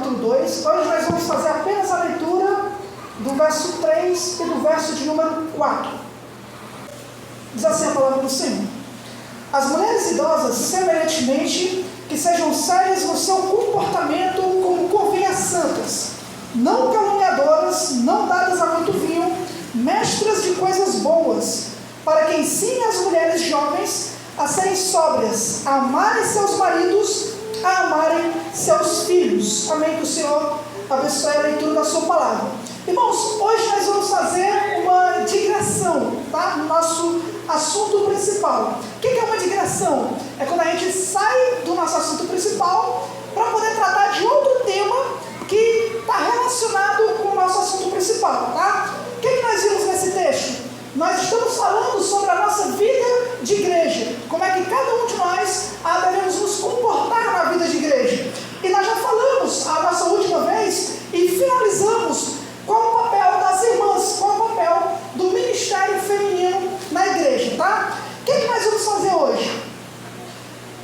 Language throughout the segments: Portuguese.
capítulo 2. Hoje nós vamos fazer apenas a leitura do verso 3 e do verso de número 4. Diz assim a palavra do Senhor: as mulheres idosas, semelhantemente, que sejam sérias no seu comportamento, como convém a santas, não caluniadoras, não dadas a muito vinho, mestras de coisas boas, para que ensine as mulheres jovens a serem sóbrias, a amarem seus maridos, a amarem seus filhos. Amém? Que o Senhor abençoe a leitura da sua palavra. Irmãos, hoje nós vamos fazer uma digressão, tá? No nosso assunto principal. O que é uma digressão? É quando a gente sai do nosso assunto principal para poder tratar de outro tema que está relacionado com o nosso assunto principal, tá? O que nós vimos nesse texto? Nós estamos falando sobre a nossa vida de igreja, como é que cada um de nós devemos nos comportar na vida de igreja. E nós já falamos a nossa última vez e finalizamos qual o papel das irmãs, qual o papel do ministério feminino na igreja, tá? O que nós vamos fazer hoje?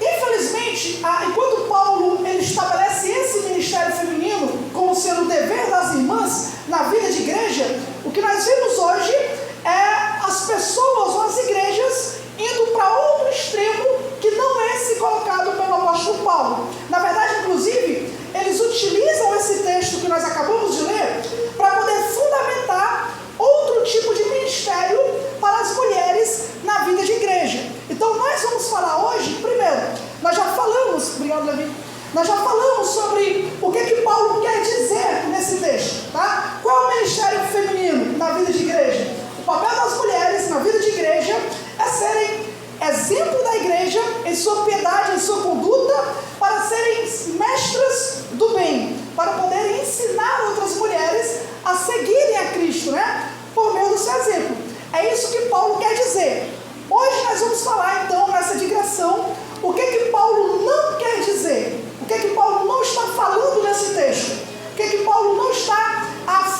Infelizmente, enquanto Paulo ele estabelece esse ministério feminino como sendo o dever das irmãs na vida de igreja, o que nós vemos hoje é as pessoas ou as igrejas indo para outro extremo que não é esse colocado pelo apóstolo Paulo. Na verdade, inclusive, eles utilizam esse texto que nós acabamos de ler para poder fundamentar outro tipo de ministério para as mulheres na vida de igreja. Então, nós vamos falar hoje, primeiro, nós já falamos, obrigado, Davi, nós já falamos sobre o que Paulo quer dizer nesse texto, tá? Qual é o ministério feminino na vida de igreja? O papel das mulheres na vida de igreja é serem exemplo da igreja em sua piedade, em sua conduta, para serem mestras do bem, para poderem ensinar outras mulheres a seguirem a Cristo, né? Por meio do seu exemplo. É isso que Paulo quer dizer. Hoje nós vamos falar então nessa digressão o que Paulo não quer dizer, o que Paulo não está falando nesse texto, o que Paulo não está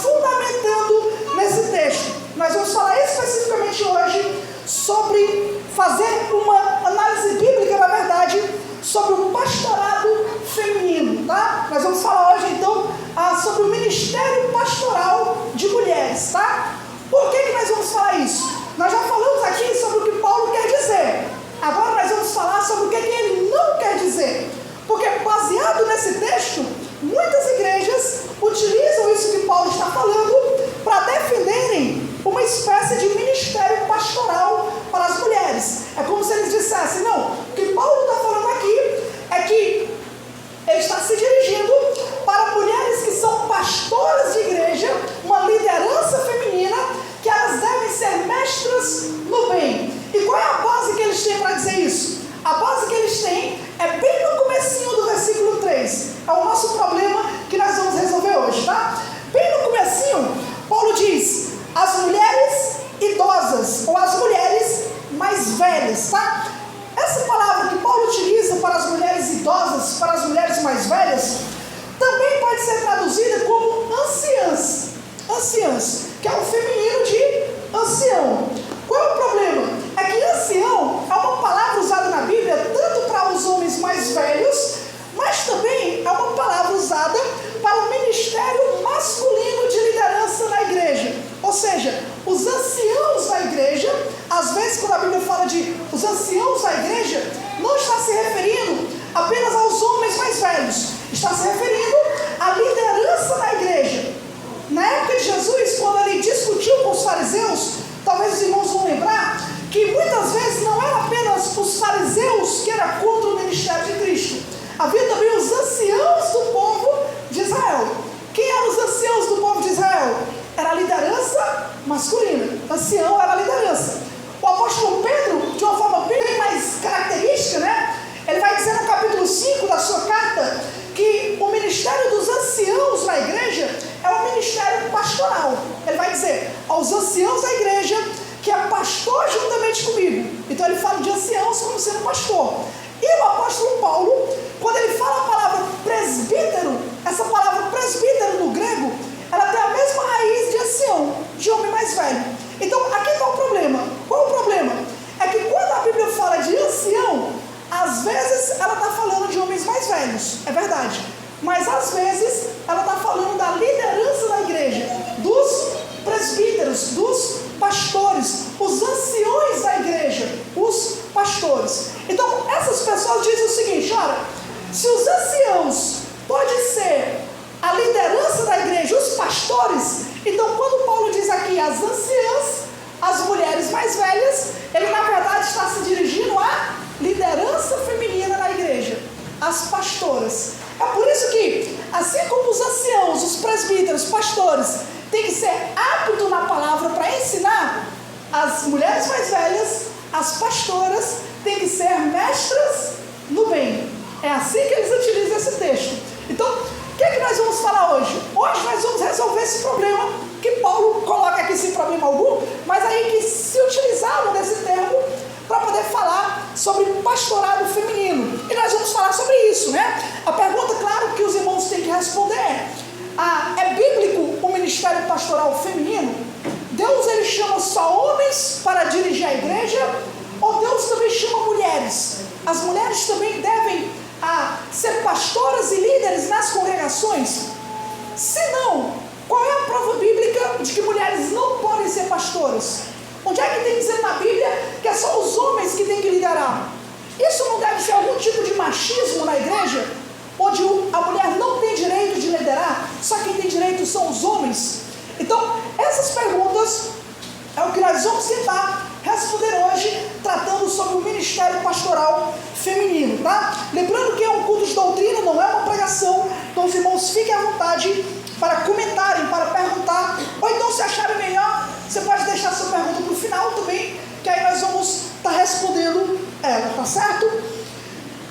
fundamentando nesse texto. Nós vamos falar especificamente hoje sobre fazer uma análise bíblica, na verdade, sobre o pastorado feminino, tá? Nós vamos falar hoje então sobre o ministério pastoral de mulheres, tá? Por que nós vamos falar isso? Nós já falamos aqui sobre o que Paulo quer dizer. Agora nós vamos falar sobre o que ele não quer dizer. Porque baseado nesse texto, muitas igrejas utilizam isso que Paulo está falando para defenderem uma espécie de ministério pastoral para as mulheres. É como se eles dissessem, não, o que Paulo está falando aqui é que ele está se dirigindo para mulheres que são pastoras de igreja, uma liderança feminina, que elas devem ser mestras no bem. E qual é a base que eles têm para dizer isso? A base que eles têm é bem no comecinho do versículo 3. É o nosso problema que nós vamos resolver hoje, tá? Bem no comecinho, Paulo diz: as mulheres idosas, ou as mulheres mais velhas, tá? Essa palavra que Paulo utiliza para as mulheres idosas, para as mulheres mais velhas, também pode ser traduzida como anciãs. Anciãs, que é o feminino de ancião. Qual é o problema? É que ancião é uma palavra usada na Bíblia tanto para os homens mais velhos, mas também é uma palavra usada para o ministério masculino de liderança na igreja. Ou seja, os anciãos da igreja, às vezes quando a Bíblia fala de os anciãos da igreja, não está se referindo apenas aos homens mais velhos, está se referindo à liderança da igreja. Na época de Jesus, quando ele discutiu com os fariseus, talvez os irmãos vão lembrar que muitas vezes não eram apenas os fariseus que eram contra o ministério de Cristo. Havia também os anciãos do povo de Israel. Quem eram os anciãos do povo de Israel? Era a liderança masculina. Ancião era a liderança. O apóstolo Pedro, de uma forma bem mais característica, né? Ele vai dizer no capítulo 5 da sua carta que o ministério dos anciãos na igreja é um ministério pastoral. Ele vai dizer aos anciãos da igreja que é pastor juntamente comigo. Então ele fala de anciãos como sendo pastor. E o apóstolo Paulo, quando ele fala a palavra presbítero, essa palavra presbítero no grego, ela tem a mesma raiz de ancião, de homem mais velho. Então aqui está o problema. Qual o problema? É que quando a Bíblia fala de ancião, às vezes ela está falando de homens mais velhos, é verdade. Mas às vezes Ora, se os anciãos pode ser a liderança da igreja, os pastores, então quando Paulo diz aqui as anciãs, as mulheres mais velhas, ele na verdade está se dirigindo à liderança feminina na igreja, as pastoras. É por isso que, assim como os anciãos, os presbíteros, pastores, têm que ser aptos na palavra para ensinar, as mulheres mais velhas, as pastoras, têm que ser mestras no bem. É assim que eles utilizam esse texto. Então, o que é que nós vamos falar hoje? Hoje nós vamos resolver esse problema, que Paulo coloca aqui sem problema algum, mas aí que se utilizaram desse termo para poder falar sobre pastorado feminino. E nós vamos falar sobre isso, né? A pergunta, claro, que os irmãos têm que responder é bíblico o ministério pastoral feminino? Deus, ele chama só homens para dirigir a igreja? Ou Deus também chama mulheres? As mulheres também devem ser pastoras e líderes nas congregações? Se não, qual é a prova bíblica de que mulheres não podem ser pastoras? Onde é que tem dizendo na Bíblia que é só os homens que têm que liderar? Isso não deve ser algum tipo de machismo na igreja? Onde a mulher não tem direito de liderar, só quem tem direito são os homens? Então, essas perguntas é o que nós vamos tentar responder hoje, tratando sobre o ministério pastoral feminino, tá? Lembrando que é um culto de doutrina, não é uma pregação, então os irmãos fiquem à vontade para comentarem, para perguntar, ou então se acharem melhor, você pode deixar sua pergunta para o final também, que aí nós vamos estar respondendo ela, tá certo?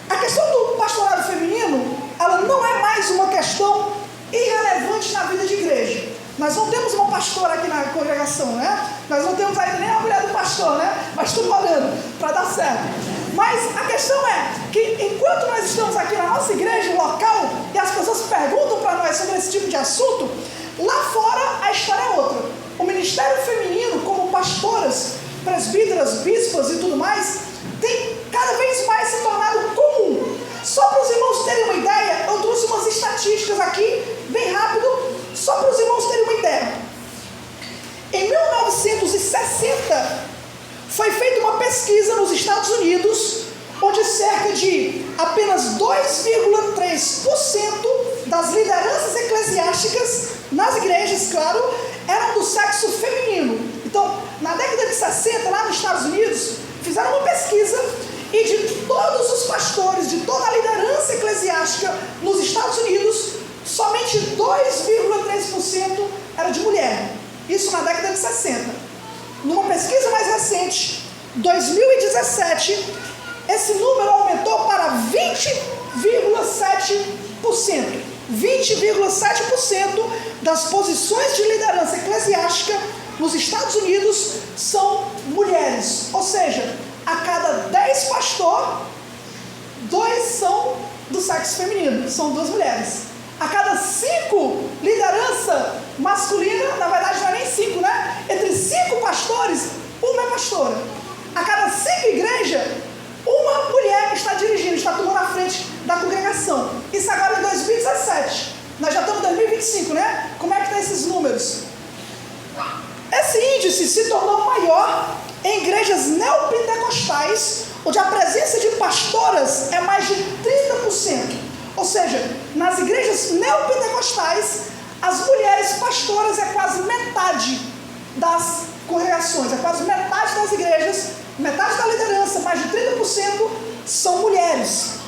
A questão do pastorado feminino, ela não é mais uma questão irrelevante na vida de igreja. Nós não temos uma pastora aqui na congregação, né? Nós não temos ainda nem a mulher do pastor, né? Mas estou orando para dar certo. Mas a questão é que enquanto nós estamos aqui na nossa igreja, local, e as pessoas perguntam para nós sobre esse tipo de assunto, lá fora a história é outra. O ministério feminino, como pastoras, presbíteras, bispas e tudo mais, tem cada vez mais se tornado comum. Só para os irmãos terem uma ideia, eu trouxe umas estatísticas aqui, bem rápido, só para os irmãos terem uma ideia. Em 1960, foi feita uma pesquisa nos Estados Unidos, onde cerca de apenas 2,3% das lideranças eclesiásticas, nas igrejas, claro, eram do sexo feminino. Então, na década de 60, lá nos Estados Unidos, fizeram uma pesquisa e de todos os pastores, de toda a liderança eclesiástica nos Estados Unidos, somente 2,3% era de mulher. Isso na década de 60. Numa pesquisa mais recente, 2017, esse número aumentou para 20,7%. 20,7% das posições de liderança eclesiástica nos Estados Unidos são mulheres. Ou seja, a cada 10 pastores, 2 são do sexo feminino, são 2 mulheres. A cada 5 liderança masculina, na verdade não é nem 5, né? Entre 5 pastores, uma é pastora. A cada 5 igrejas, uma mulher está dirigindo, está tomando a frente da congregação. Isso agora em 2017. Nós já estamos em 2025, né? Como é que estão esses números? Esse índice se tornou maior em igrejas neopentecostais, onde a presença de pastoras é mais de 30%. Ou seja, nas igrejas neopentecostais, as mulheres pastoras é quase metade das congregações, é quase metade das igrejas, metade da liderança, mais de 30% são mulheres.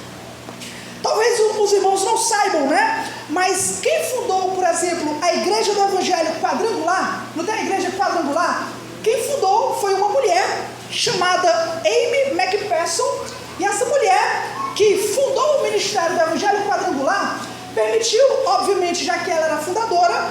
Talvez os irmãos não saibam, né? Mas quem fundou, por exemplo, a Igreja do Evangelho Quadrangular, não tem a Igreja Quadrangular? Quem fundou foi uma mulher chamada Amy McPherson, e essa mulher que fundou o Ministério do Evangelho Quadrangular permitiu, obviamente, já que ela era fundadora,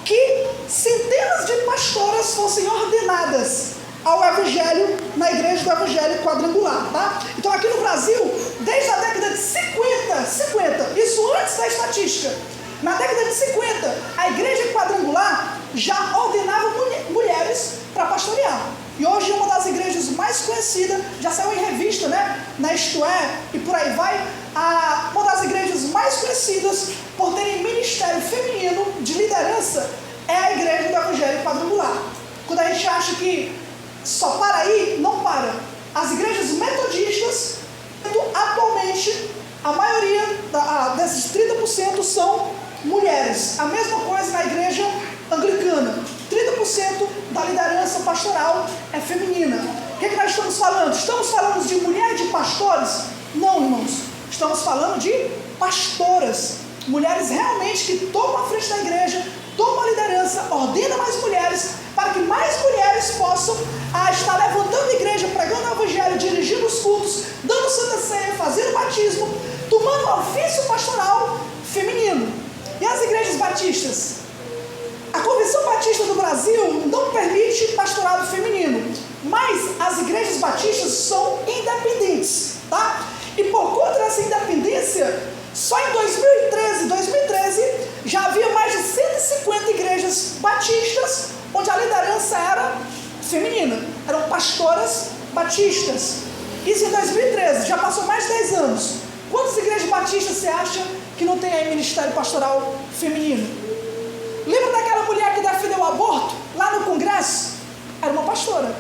que centenas de pastoras fossem ordenadas ao Evangelho, na Igreja do Evangelho Quadrangular, tá? Então aqui no Brasil, desde a década de 50, isso antes da estatística, na década de 50, a Igreja Quadrangular já ordenava mulheres para pastorear. E hoje é uma das igrejas mais conhecidas, já saiu em revista, né? Na Isto É, e por aí vai, uma das igrejas mais conhecidas por terem ministério feminino de liderança é a Igreja do Evangelho Quadrangular. Quando a gente acha que só para aí, não para. As igrejas metodistas atualmente A maioria desses 30% são mulheres. A mesma coisa na igreja anglicana. 30% da liderança pastoral é feminina. O que nós estamos falando? Estamos falando de mulher de pastores? Não, irmãos. Estamos falando de pastoras. Mulheres realmente que tomam a frente da igreja, tomam a liderança, ordenam mais mulheres, para que mais mulheres possam estar levantando a igreja, pregando o evangelho, dirigindo os cultos, dando santa ceia, fazendo batismo, tomando o ofício pastoral feminino. E as igrejas batistas? A Convenção Batista do Brasil não permite pastorado feminino, mas as igrejas batistas são independentes, tá? E por conta dessa independência, só em 2013 já havia mais de 150 igrejas batistas onde a liderança era feminina, eram pastoras batistas. Isso em 2013, já passou mais de 10 anos. Quantas igrejas batistas você acha que não tem aí ministério pastoral feminino? Lembra daquela mulher que defendeu o aborto lá no Congresso? Era uma pastora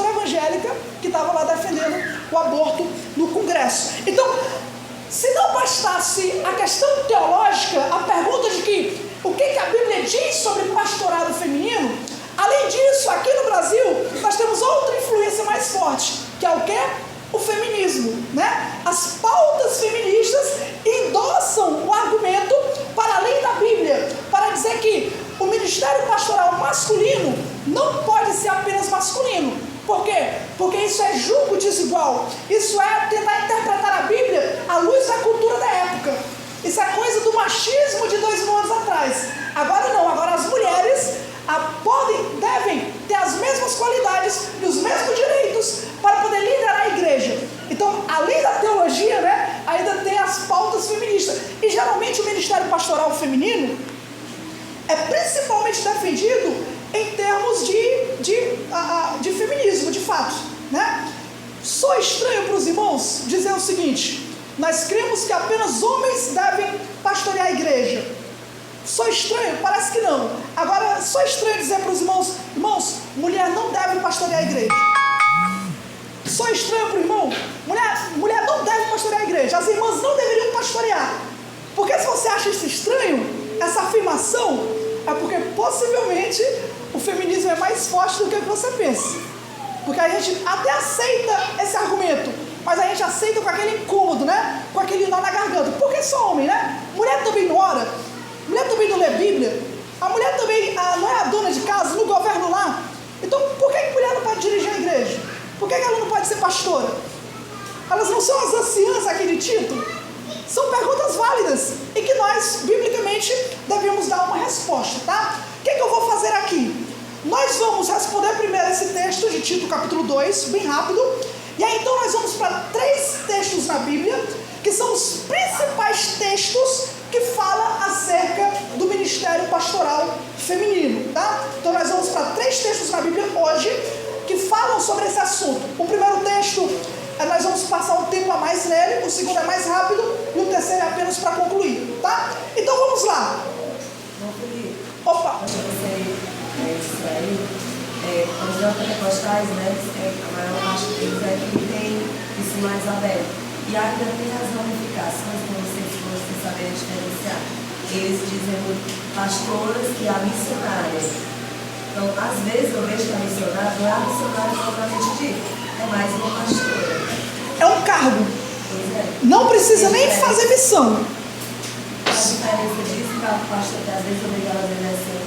evangélica que estava lá defendendo o aborto no Congresso. Então, se não bastasse a questão teológica, a pergunta de que o que a Bíblia diz sobre pastorado feminino, além disso, aqui no Brasil, nós temos outra influência mais forte, que é o quê? O feminismo, né? As pautas feministas endossam o argumento para além da Bíblia, para dizer que o ministério pastoral masculino não pode ser apenas masculino. Por quê? Porque isso é julgo desigual. Isso é tentar interpretar a Bíblia à luz da cultura da época. Isso é coisa do machismo de 2000 anos atrás. Agora não, agora as mulheres devem ter as mesmas qualidades e os mesmos direitos para poder liderar a igreja. Então, além da teologia, né, ainda tem as pautas feministas. E geralmente o ministério pastoral feminino é principalmente defendido em termos de feminismo, de fato, né? Só estranho para os irmãos dizer o seguinte: nós cremos que apenas homens devem pastorear a igreja. Só estranho? Parece que não. Agora, só estranho dizer para os irmãos, mulher não deve pastorear a igreja. Só estranho para o irmão, mulher não deve pastorear a igreja. As irmãs não deveriam pastorear. Porque se você acha isso estranho, essa afirmação, é porque possivelmente o feminismo é mais forte do que você pensa. Porque a gente até aceita esse argumento, mas a gente aceita com aquele incômodo, né? Com aquele nó na garganta. Porque só homem, né? Mulher também não ora, mulher também não lê Bíblia, a mulher também não é a dona de casa, no governo lá. Então por que a mulher não pode dirigir a igreja? Por que ela não pode ser pastora? Elas não são as anciãs aqui de Tito? São perguntas válidas e que nós, biblicamente, devemos dar uma resposta, tá? O que eu vou fazer aqui? Nós vamos responder primeiro esse texto de Tito capítulo 2, bem rápido. E aí então nós vamos para 3 textos na Bíblia, que são os principais textos que falam acerca do ministério pastoral feminino, tá? Então nós vamos para 3 textos na Bíblia hoje, que falam sobre esse assunto. O primeiro texto, nós vamos passar um tempo a mais nele, o segundo é mais rápido e o terceiro é apenas para concluir, tá? Então vamos lá. Opa! Os neopentecostais, né, a maior parte deles é que tem isso mais aberto. E ainda tem as ramificações, como vocês saberem diferenciar. Eles dizem pastoras e a missionária. Então, às vezes eu vejo que a missionária não é a missionária propriamente dita, é mais uma pastora. É um cargo. Pois é. Não precisa nem fazer missão. A diferença disso é que a pastora, que às vezes eu vejo ela exercendo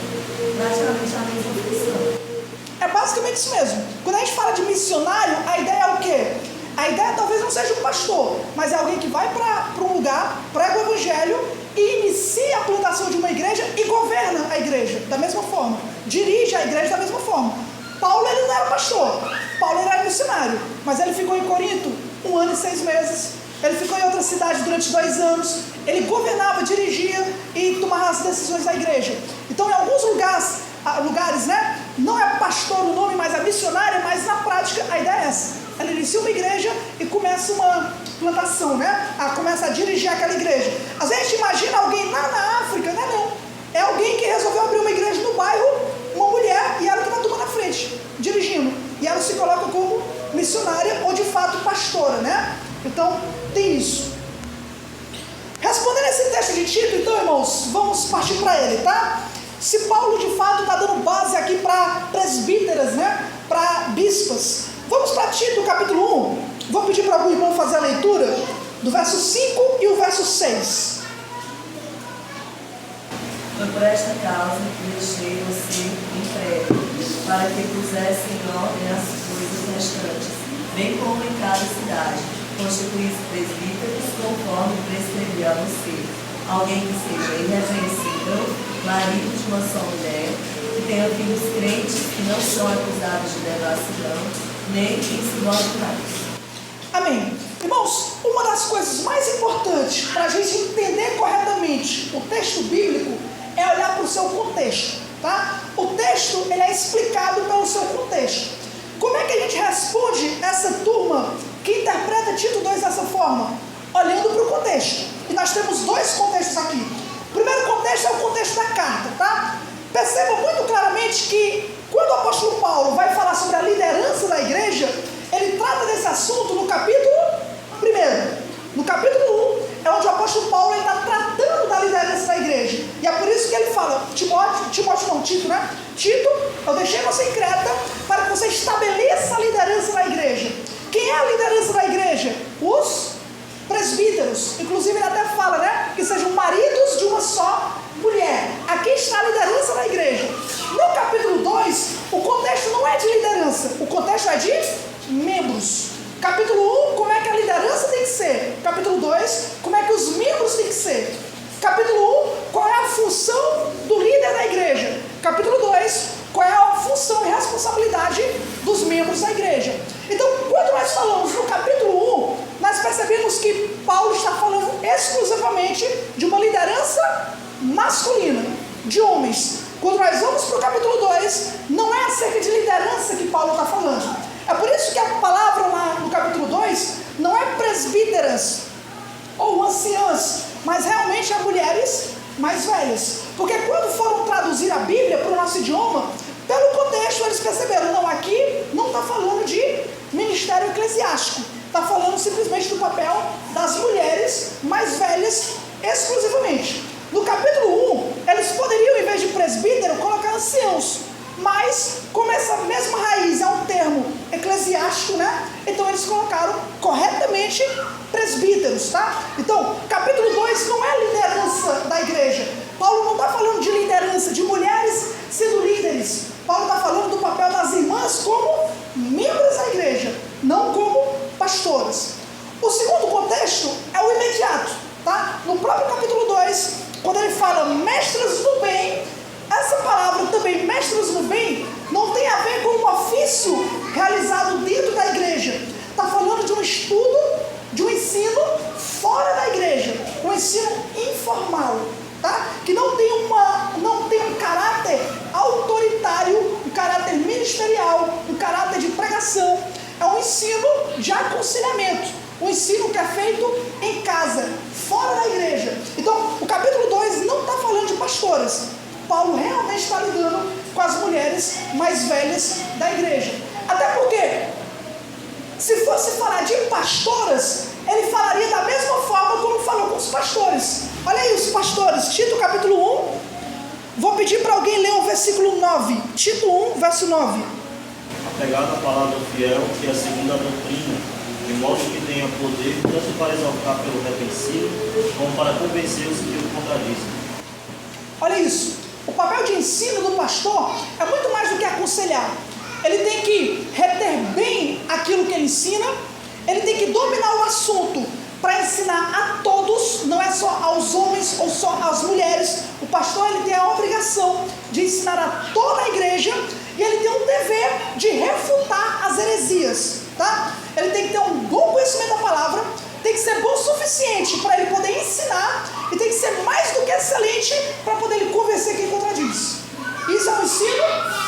praticamente a mesma função. É basicamente isso mesmo. Quando a gente fala de missionário, a ideia é o quê? A ideia talvez não seja um pastor, mas é alguém que vai para um lugar, prega o evangelho e inicia a plantação de uma igreja e governa a igreja da mesma forma, dirige a igreja da mesma forma. Paulo, ele não era pastor, Paulo era missionário, mas ele ficou em Corinto 1 ano e 6 meses, ele ficou em outra cidade durante 2 anos, ele governava, dirigia e tomava as decisões da igreja. Então, em alguns lugares, né, não é pastor o nome, mas é missionário, mas na prática a ideia é essa. Ela inicia uma igreja e começa uma plantação, né? Começa a dirigir aquela igreja. Às vezes a gente imagina alguém lá na África, né? Não. É alguém que resolveu abrir uma igreja no bairro, uma mulher, e ela que está tomando a frente, dirigindo. E ela se coloca como missionária ou de fato pastora, né? Então tem isso. dele, tá? Se Paulo de fato está dando base aqui para presbíteras, né? Para bispas. Vamos para Tito, capítulo 1. Vou pedir para algum irmão fazer a leitura do verso 5 e o verso 6. Foi por esta causa que deixei você empréstimo, para que pusesse em ordem as coisas restantes, bem como em cada cidade, constituísse presbíteros conforme prescrevi a você. Alguém que seja irrepreensível, marido de uma só mulher, que tenha filhos crentes que não são acusados de devassidão, nem insubordinados. Amém. Irmãos, uma das coisas mais importantes para a gente entender corretamente o texto bíblico é olhar para o seu contexto, tá? O texto, ele é explicado pelo seu contexto. Como é que a gente responde essa turma que interpreta Tito 2 dessa forma? Olhando para o contexto. E nós temos dois contextos aqui. O primeiro contexto é o contexto da carta, tá? Perceba muito claramente que quando o apóstolo Paulo vai falar sobre a liderança da igreja, ele trata desse assunto no capítulo 1. No capítulo 1 é onde o apóstolo Paulo está tratando da liderança da igreja. E é por isso que ele fala, Tito, né? Tito, eu deixei você em Creta para que você estabeleça a liderança da igreja. Quem é a liderança da igreja? Os presbíteros. Inclusive ele até fala, né? Que sejam maridos de uma só mulher. Aqui está a liderança da igreja. No capítulo 2, o contexto não é de liderança. O contexto é de membros. Capítulo 1, como é que a liderança tem que ser? Capítulo 2, como é que os membros têm que ser? Capítulo 1, qual é a função do líder da igreja? Capítulo 2, qual é a função e responsabilidade dos membros da igreja? Então, quando nós falamos no capítulo 1, nós percebemos que Paulo está falando exclusivamente de uma liderança masculina, de homens. Quando nós vamos para o capítulo 2, não é acerca de liderança que Paulo está falando. É por isso que a palavra lá no capítulo 2 não é presbíteras ou anciãs, mas realmente é mulheres mais velhas. Porque quando foram traduzir a Bíblia para o nosso idioma, pelo contexto eles perceberam, não, aqui não está falando de ministério eclesiástico, está falando simplesmente do papel das mulheres mais velhas exclusivamente. No capítulo 1, eles poderiam, em vez de presbítero, colocar anciãos. Mas, como essa mesma raiz é um termo eclesiástico, né? Então eles colocaram corretamente presbíteros, tá? Então, capítulo 2 não é liderança da igreja. Paulo não está falando de liderança, de mulheres sendo líderes. Paulo está falando do papel das irmãs como membros da igreja, não como pastoras. O segundo contexto é o imediato, tá? No próprio capítulo 2, quando ele fala mestras do bem, essa palavra também, mestras no bem, não tem a ver com um ofício realizado dentro da igreja. Está falando de um estudo, de um ensino fora da igreja, um ensino informal, tá? Que não tem um caráter autoritário, um caráter ministerial, um caráter de pregação. É um ensino de aconselhamento, um ensino que é feito em casa, fora da igreja. Então, o capítulo 2 não está falando de pastoras. Paulo realmente está lidando com as mulheres mais velhas da igreja. Até porque, se fosse falar de pastoras, ele falaria da mesma forma como falou com os pastores. Olha aí os pastores, Tito capítulo 1. Vou pedir para alguém ler o versículo 9. Tito 1, verso 9. Apegado à palavra fiel, que é a segunda doutrina, de modo que tenha poder tanto para exaltar pelo repensivo, como para convencer os que o contradizem. Olha isso. O papel de ensino do pastor é muito mais do que aconselhar. Ele tem que reter bem aquilo que ele ensina, ele tem que dominar o assunto para ensinar a todos, não é só aos homens ou só às mulheres. O pastor ele tem a obrigação de ensinar a toda a igreja e ele tem um dever de refutar as heresias, tá? Ele tem que ter um bom conhecimento da palavra, tem que ser bom o suficiente para ele poder ensinar e tem que ser mais do que excelente para poder ele convencer quem contradiz. Isso é um ensino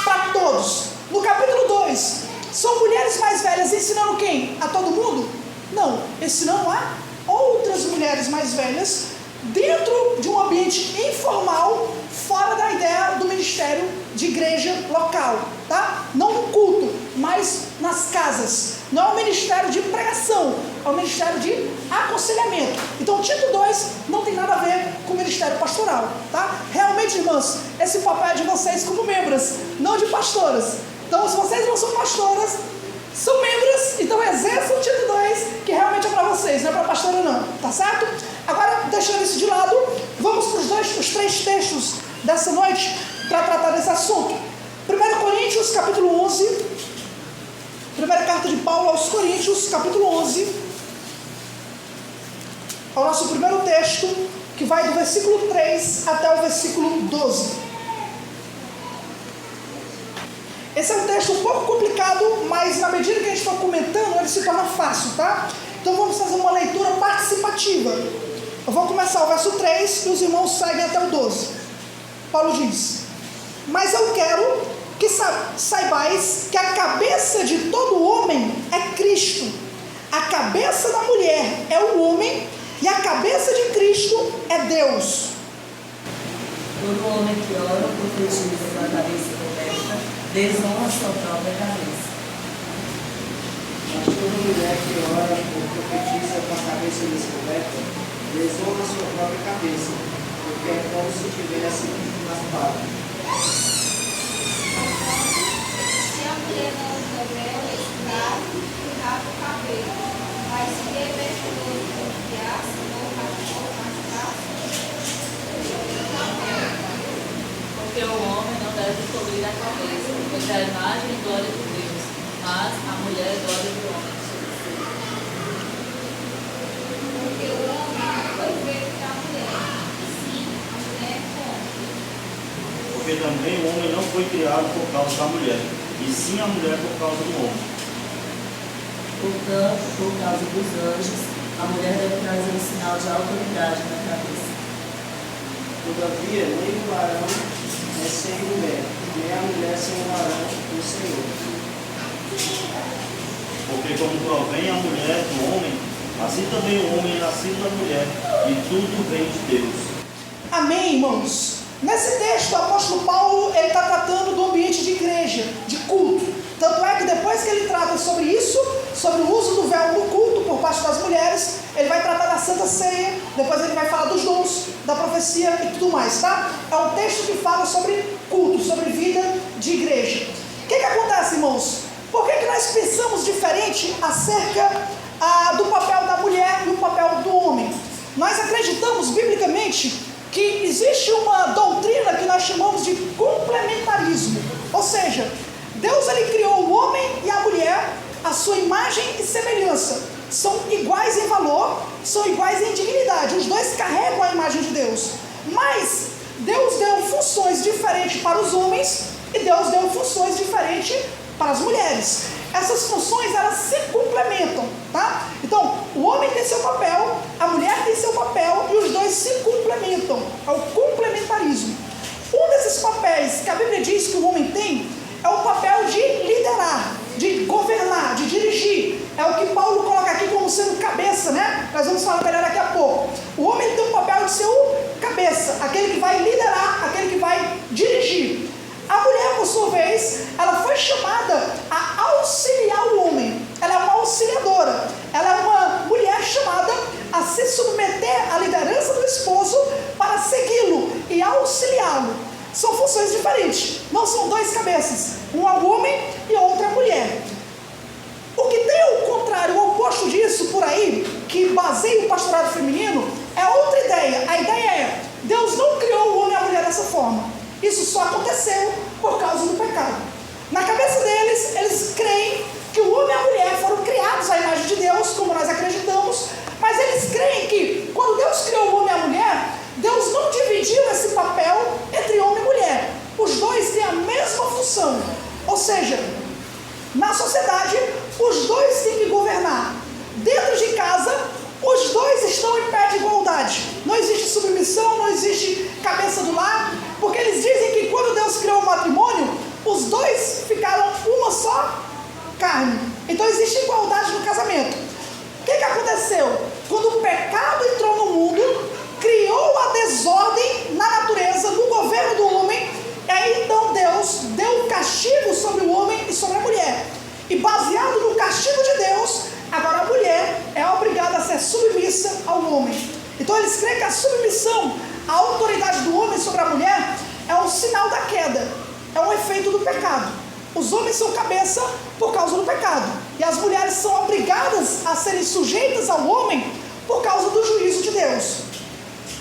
para todos. No capítulo 2, são mulheres mais velhas ensinando quem? A todo mundo? Não, ensinando a outras mulheres mais velhas dentro de um ambiente informal, fora da ideia do ministério de igreja local, tá? Não no culto, mas nas casas. Não é um ministério de pregação, é um ministério de aconselhamento. Então, Tito 2 não tem nada a ver com o ministério pastoral, tá? Realmente primeiramente, irmãs, esse papel é de vocês como membros, não de pastoras. Então, se vocês não são pastoras, são membros, então exerçam o título 2, que realmente é para vocês, não é para pastora não, tá certo? Agora, deixando isso de lado, vamos para os 3 textos dessa noite para tratar desse assunto. 1 Coríntios, capítulo 11, primeira carta de Paulo aos Coríntios, capítulo 11, é o nosso primeiro texto, que vai do versículo 3 até o versículo 12. Esse é um texto um pouco complicado, mas na medida que a gente for comentando, ele se torna fácil, tá? Então vamos fazer uma leitura participativa. Eu vou começar o verso 3 e os irmãos seguem até o 12. Paulo diz: mas eu quero que saibais que a cabeça de todo homem é Cristo, a cabeça da mulher é o homem e a cabeça de Cristo é Deus. Todo homem que ora ou profetiza com a cabeça coberta desonra sua própria cabeça. Mas toda mulher que ora ou profetiza com a cabeça descoberta desonra sua própria cabeça, porque é como se tivesse raspado. Se a mulher não usa véu, é escravo e rapa o cabelo, mas se libertou de confiança, não raspou as traças, porque o homem não deve cobrir a cabeça, pois é a imagem e glória de Deus, mas a mulher é glória do homem. porque o homem não foi feito para a mulher, sim, a mulher é o homem. Porque também o homem não foi criado por causa da mulher, e sim a mulher por causa do homem. Portanto, por causa dos anjos, a mulher deve trazer um sinal de autoridade na cabeça. Todavia, nem o varão é sem mulher, nem a mulher sem o varão do Senhor. Porque como provém a mulher do homem, assim também o homem é nascido da mulher, e tudo vem de Deus. Amém, irmãos? Nesse texto, o apóstolo Paulo está tratando do ambiente de igreja, de culto. Tanto é que depois que ele trata sobre isso, sobre o uso do véu no culto por parte das mulheres, ele vai tratar da Santa Ceia, depois ele vai falar dos dons, da profecia e tudo mais, tá? É um texto que fala sobre culto, sobre vida de igreja. O que acontece, irmãos? Por que nós pensamos diferente acerca do papel da mulher e o papel do homem? Nós acreditamos biblicamente que existe uma doutrina que nós chamamos de complementarismo. Ou seja, Deus ele criou o homem e a mulher à sua imagem e semelhança. São iguais em valor, são iguais em dignidade. Os dois carregam a imagem de Deus. Mas Deus deu funções diferentes para os homens e Deus deu funções diferentes para as mulheres. Essas funções, elas se complementam, tá? Então, o homem tem seu papel, a mulher tem seu papel e os dois se complementam. É o complementarismo. Um desses papéis que a Bíblia diz que o homem tem é o papel de liderar, de governar, de dirigir. É o que Paulo coloca aqui como sendo cabeça, né? Nós vamos falar melhor daqui a pouco. O homem tem o papel de ser o cabeça, aquele que vai liderar, aquele que vai dirigir. A mulher, por sua vez, ela foi chamada a auxiliar o homem. Ela é uma auxiliadora. Ela é uma mulher chamada a se submeter à liderança do esposo para segui-lo e auxiliá-lo. São funções diferentes. Não são dois cabeças. Um é o homem e outro é a mulher. O que tem o contrário, o oposto disso por aí, que baseia o pastorado feminino, é outra ideia. A ideia é, Deus não criou o homem e a mulher dessa forma. Isso só aconteceu por causa do pecado. Na cabeça deles, eles creem que o homem e a mulher foram criados à imagem de Deus, como nós acreditamos, mas eles creem que quando Deus criou o homem e a mulher, Deus não dividiu esse papel entre homem e mulher. Os dois têm a mesma função. Ou seja, na sociedade, os dois têm que governar. Dentro de casa, os dois estão em pé de igualdade. Não existe submissão, não existe cabeça do lar, porque eles dizem que quando Deus criou o matrimônio, os dois ficaram uma só carne. Então existe igualdade no casamento. O que aconteceu? Quando o pecado entrou no mundo, criou a desordem na natureza, no governo do homem, e aí então Deus deu um castigo sobre o homem e sobre a mulher. E baseado no castigo de Deus, agora a mulher é obrigada a ser submissa ao homem. Então eles creem que a submissão, a autoridade do homem sobre a mulher é um sinal da queda, é um efeito do pecado. Os homens são cabeça por causa do pecado, e as mulheres são obrigadas a serem sujeitas ao homem por causa do juízo de Deus.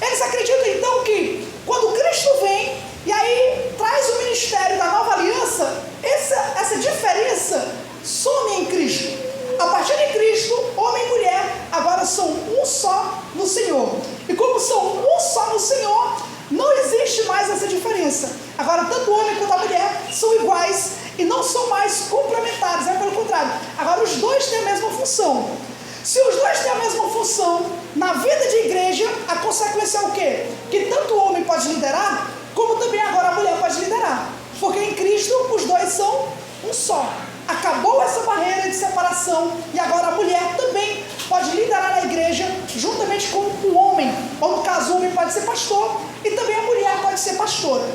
Eles acreditam então que quando Cristo vem e aí traz o ministério da nova aliança, essa diferença some em Cristo. A partir de Cristo, homem e mulher agora são um só no Senhor. E como são um só no Senhor, não existe mais essa diferença. Agora, tanto o homem quanto a mulher são iguais e não são mais complementares, pelo contrário. Agora, os dois têm a mesma função. Se os dois têm a mesma função, na vida de igreja, a consequência é o quê? Que tanto o homem pode liderar, como também agora a mulher pode liderar. Porque em Cristo, os dois são um só. Acabou essa barreira de separação e agora a mulher também pode liderar a igreja juntamente com o homem. Ou no caso, o homem pode ser pastor e também a mulher pode ser pastora.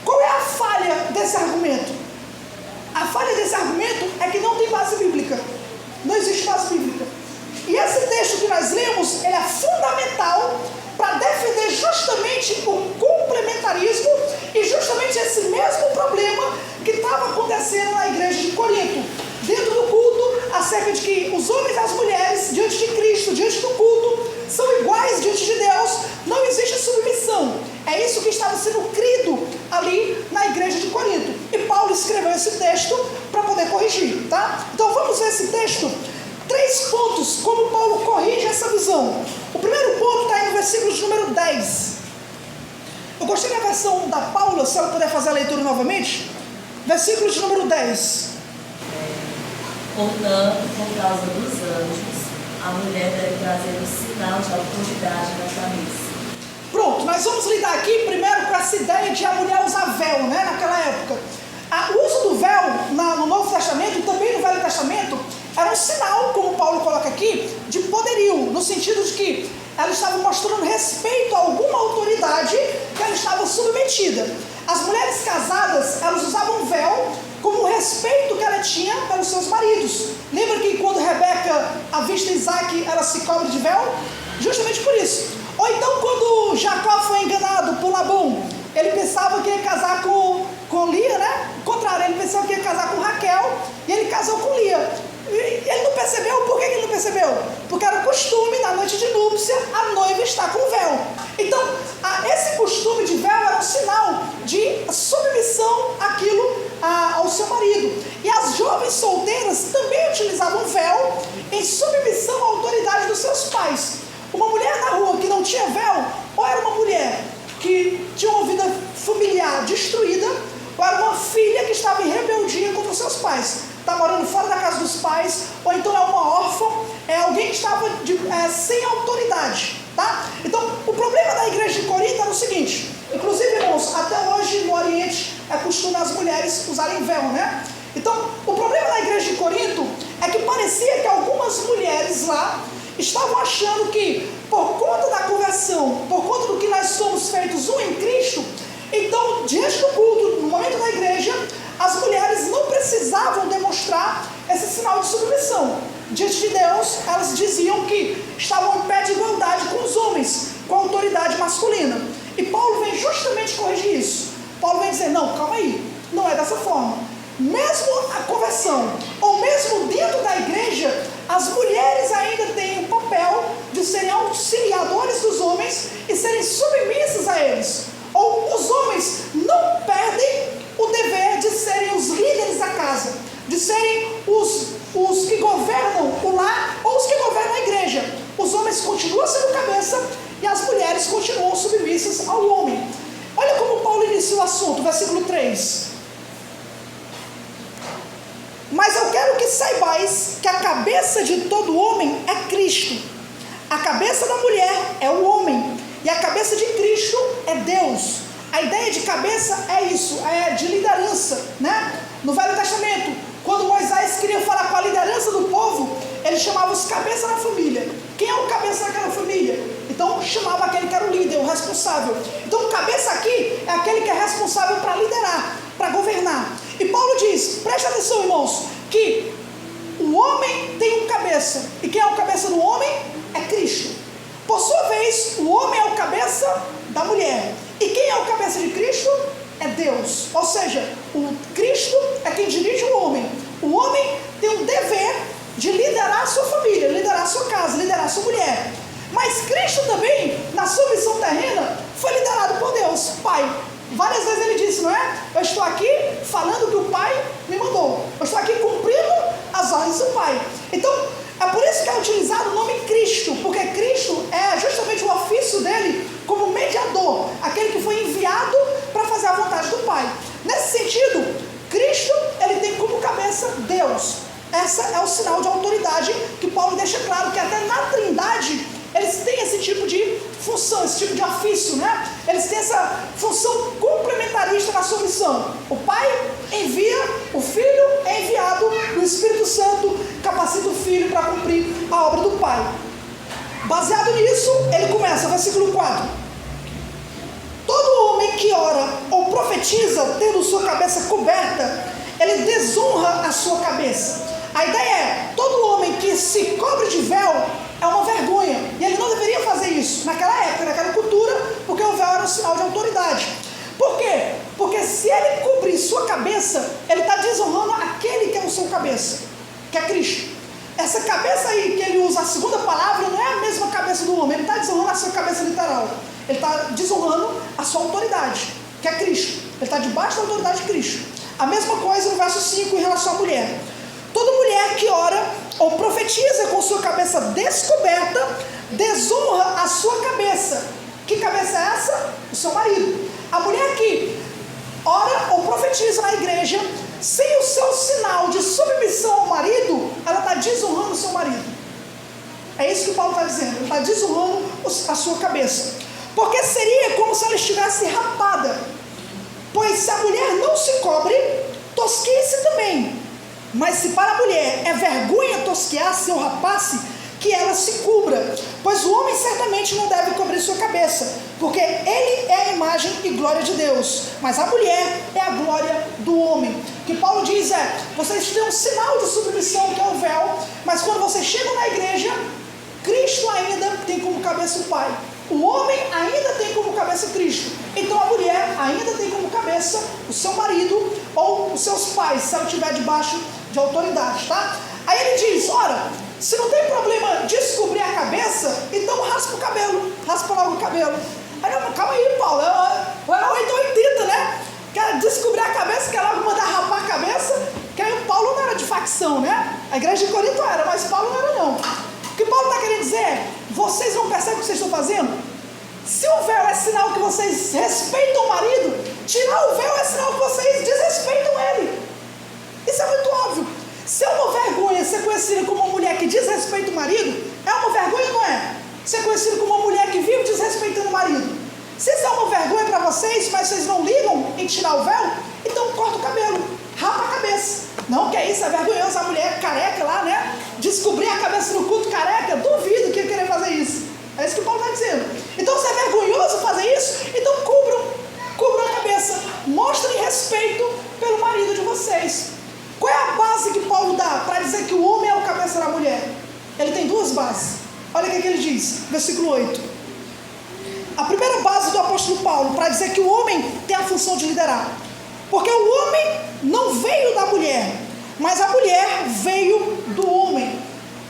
Qual é a falha desse argumento? A falha desse argumento é que não tem base bíblica. Não existe base bíblica. E esse texto que nós lemos, ele é fundamental para defender justamente o complementarismo e justamente esse mesmo problema que estava acontecendo na igreja de Corinto. Dentro do culto, acerca de que os homens e as mulheres, diante de Cristo, diante do culto, são iguais diante de Deus, não existe submissão. É isso que estava sendo crido ali na igreja de Corinto. E Paulo escreveu esse texto para poder corrigir, tá? Então vamos ver esse texto. 3 pontos, como Paulo corrige essa visão. O primeiro ponto está aí no versículo de número 10. Eu gostei da versão da Paula, se ela puder fazer a leitura novamente. Versículo de número 10. Portanto, por causa dos anjos, a mulher deve trazer um sinal de autoridade na cabeça. Pronto, nós vamos lidar aqui primeiro com essa ideia de a mulher usar véu, né, naquela época. O uso do véu no Novo Testamento e também no Velho Testamento era um sinal, como Paulo coloca aqui, de poderio, no sentido de que ela estava mostrando respeito a alguma autoridade que ela estava submetida. As mulheres casadas, elas usavam véu como o respeito que ela tinha pelos seus maridos. Lembra que quando Rebeca avista Isaac, ela se cobre de véu? Justamente por isso. Ou então quando Jacó foi enganado por Labão, ele pensava que ia casar com Lia, né? Ao contrário, ele pensava que ia casar com Raquel e ele casou com Lia. E ele não percebeu. Por que ele não percebeu? Porque era costume, na noite de núpcia, a noiva estar com véu. Então, esse costume de véu era um sinal de submissão ao seu marido. E as jovens solteiras também utilizavam véu em submissão à autoridade dos seus pais. Uma mulher na rua que não tinha véu, ou era uma mulher que tinha uma vida familiar destruída, ou era uma filha que estava em rebeldia contra os seus pais. Está morando fora da casa dos pais, ou então é uma órfã, é alguém que estava sem autoridade, tá? Então, o problema da igreja de Corinto era o seguinte, inclusive, irmãos, até hoje no Oriente é costume as mulheres usarem véu, né? Então, o problema da igreja de Corinto é que parecia que algumas mulheres lá estavam achando que, por conta da conversão, por conta do que nós somos feitos um em Cristo, então, diante do culto, no momento da igreja, as mulheres não precisavam demonstrar esse sinal de submissão. Diante de Deus, elas diziam que estavam em pé de igualdade com os homens, com a autoridade masculina. E Paulo vem justamente corrigir isso. Paulo vem dizer, não, calma aí, não é dessa forma. Mesmo a conversão, ou mesmo dentro da igreja, as mulheres ainda têm o papel de serem auxiliadores dos homens e serem submissas a eles. Ou os homens não perdem o dever de serem os líderes da casa, de serem os que governam o lar ou os que governam a igreja. Os homens continuam sendo cabeça e as mulheres continuam submissas ao homem. Olha como Paulo inicia o assunto, versículo 3. Mas eu quero que saibais que a cabeça de todo homem é Cristo. A cabeça da mulher é o homem. E a cabeça de Cristo é Deus. A ideia de cabeça é isso, é de liderança, né? No Velho Testamento, quando Moisés queria falar com a liderança do povo, ele chamava os cabeças da família. Quem é o cabeça daquela família? Então chamava aquele que era o líder, o responsável. Então o cabeça aqui é aquele que é responsável para liderar, para governar. E Paulo diz, preste atenção, irmãos, que o homem tem um cabeça. E quem é o cabeça do homem? É Cristo. Por sua vez, o homem é o cabeça da mulher. E quem é o cabeça de Cristo? é Deus. Ou seja, o Cristo é quem dirige o homem. O homem tem um dever de liderar a sua família, liderar a sua casa, liderar a sua mulher. Mas Cristo também, na sua missão terrena, foi liderado por Deus, Pai. Várias vezes ele disse, não é? Eu estou aqui falando o que o Pai me mandou. Eu estou aqui cumprindo as ordens do Pai. Então, é por isso que é utilizado o nome Cristo, porque Cristo é justamente o ofício dele como mediador, aquele que foi enviado para fazer a vontade do Pai. Nesse sentido, Cristo, ele tem como cabeça Deus. Esse é o sinal de autoridade que Paulo deixa claro que até na Trindade eles têm esse tipo de função, esse tipo de ofício, né? Eles têm essa função complementarista na sua missão. O Pai envia, o Filho é enviado, o Espírito Santo capacita o Filho para cumprir a obra do Pai. Baseado nisso, ele começa, versículo 4. Todo homem que ora ou profetiza tendo sua cabeça coberta, ele desonra a sua cabeça. A ideia é, todo homem que se cobre de véu é uma vergonha, e ele não deveria fazer isso naquela época, naquela cultura, porque o véu era um sinal de autoridade. Por quê? Porque se ele cobrir sua cabeça, ele está desonrando aquele que é o seu cabeça, que é Cristo. Essa cabeça aí que ele usa, a segunda palavra, não é a mesma cabeça do homem, ele está desonrando a sua cabeça literal, ele está desonrando a sua autoridade, que é Cristo. Ele está debaixo da autoridade de Cristo. A mesma coisa no verso 5 em relação à mulher. Toda mulher que ora ou profetiza com sua cabeça descoberta, desonra a sua cabeça. Que cabeça é essa? O seu marido. A mulher que ora ou profetiza na igreja, sem o seu sinal de submissão ao marido, ela está desonrando o seu marido. É isso que Paulo está dizendo. Ele está desonrando a sua cabeça. Porque seria como se ela estivesse rapada. Pois se a mulher não se cobre, tosqueia-se também. Mas se para a mulher é vergonha tosquear-se ou rapar-se, que ela se cubra. Pois o homem certamente não deve cobrir sua cabeça, porque ele é a imagem e glória de Deus. Mas a mulher é a glória do homem. O que Paulo diz é, vocês têm um sinal de submissão que é o véu, mas quando vocês chegam na igreja, Cristo ainda tem como cabeça o Pai. O homem ainda tem como cabeça Cristo. Então a mulher ainda tem como cabeça o seu marido ou os seus pais, se ela estiver debaixo de autoridade, tá? Aí ele diz, ora, se não tem problema descobrir a cabeça, então raspa o cabelo, raspa logo o cabelo. Aí, não, calma aí, Paulo, é 880, né? Quer descobrir a cabeça, quer logo mandar rapar a cabeça, que aí o Paulo não era de facção, né? A igreja de Corinto era, mas Paulo não era não. O que Paulo está querendo dizer é, vocês não percebem o que vocês estão fazendo? Se o véu é sinal que vocês respeitam o marido, tirar o véu é sinal que vocês desrespeitam ele. Isso é muito óbvio. Se é uma vergonha ser conhecida como uma mulher que desrespeita o marido, é uma vergonha ou não é? Ser conhecida como uma mulher que vive desrespeitando o marido. Se isso é uma vergonha para vocês, mas vocês não ligam em tirar o véu, então corta o cabelo, rapa a cabeça. Não, que é isso, é vergonhoso a mulher careca lá, né? Descobrir a cabeça no culto careca, duvido que ia querer fazer isso. É isso que o Paulo está dizendo. Então, se é vergonhoso fazer isso, então cubram a cabeça. Mostrem respeito pelo marido de vocês. Qual é a base que Paulo dá para dizer que o homem é o cabeça da mulher? Ele tem duas bases. Olha o que ele diz, versículo 8. A primeira base do apóstolo Paulo para dizer que o homem tem a função de liderar. Porque o homem não veio da mulher, mas a mulher veio do homem.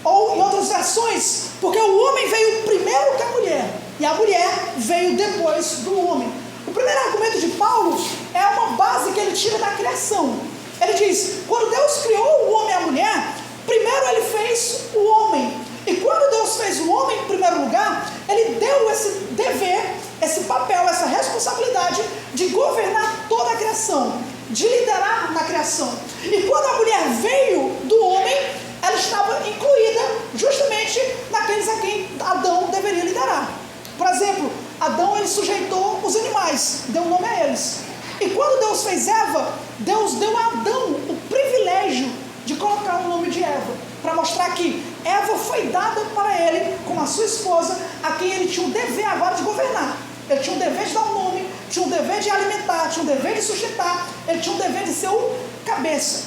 Ou, em outras versões, porque o homem veio primeiro que a mulher, e a mulher veio depois do homem. O primeiro argumento de Paulo é uma base que ele tira da criação. Ele diz, quando Deus criou o homem e a mulher, primeiro ele fez o homem. E quando Deus fez o homem em primeiro lugar, ele deu esse dever, esse papel, essa responsabilidade de governar toda a criação, de liderar na criação. E quando a mulher veio do homem, ela estava incluída justamente naqueles a quem Adão deveria liderar. Por exemplo, Adão ele sujeitou os animais, deu nome a eles. E quando Deus fez Eva, Deus deu a Adão o privilégio de colocar o nome de Eva, para mostrar que Eva foi dada para ele como a sua esposa, a quem ele tinha o dever agora de governar. Ele tinha o dever de dar um nome, tinha o dever de alimentar, tinha o dever de sustentar, ele tinha o dever de ser o cabeça.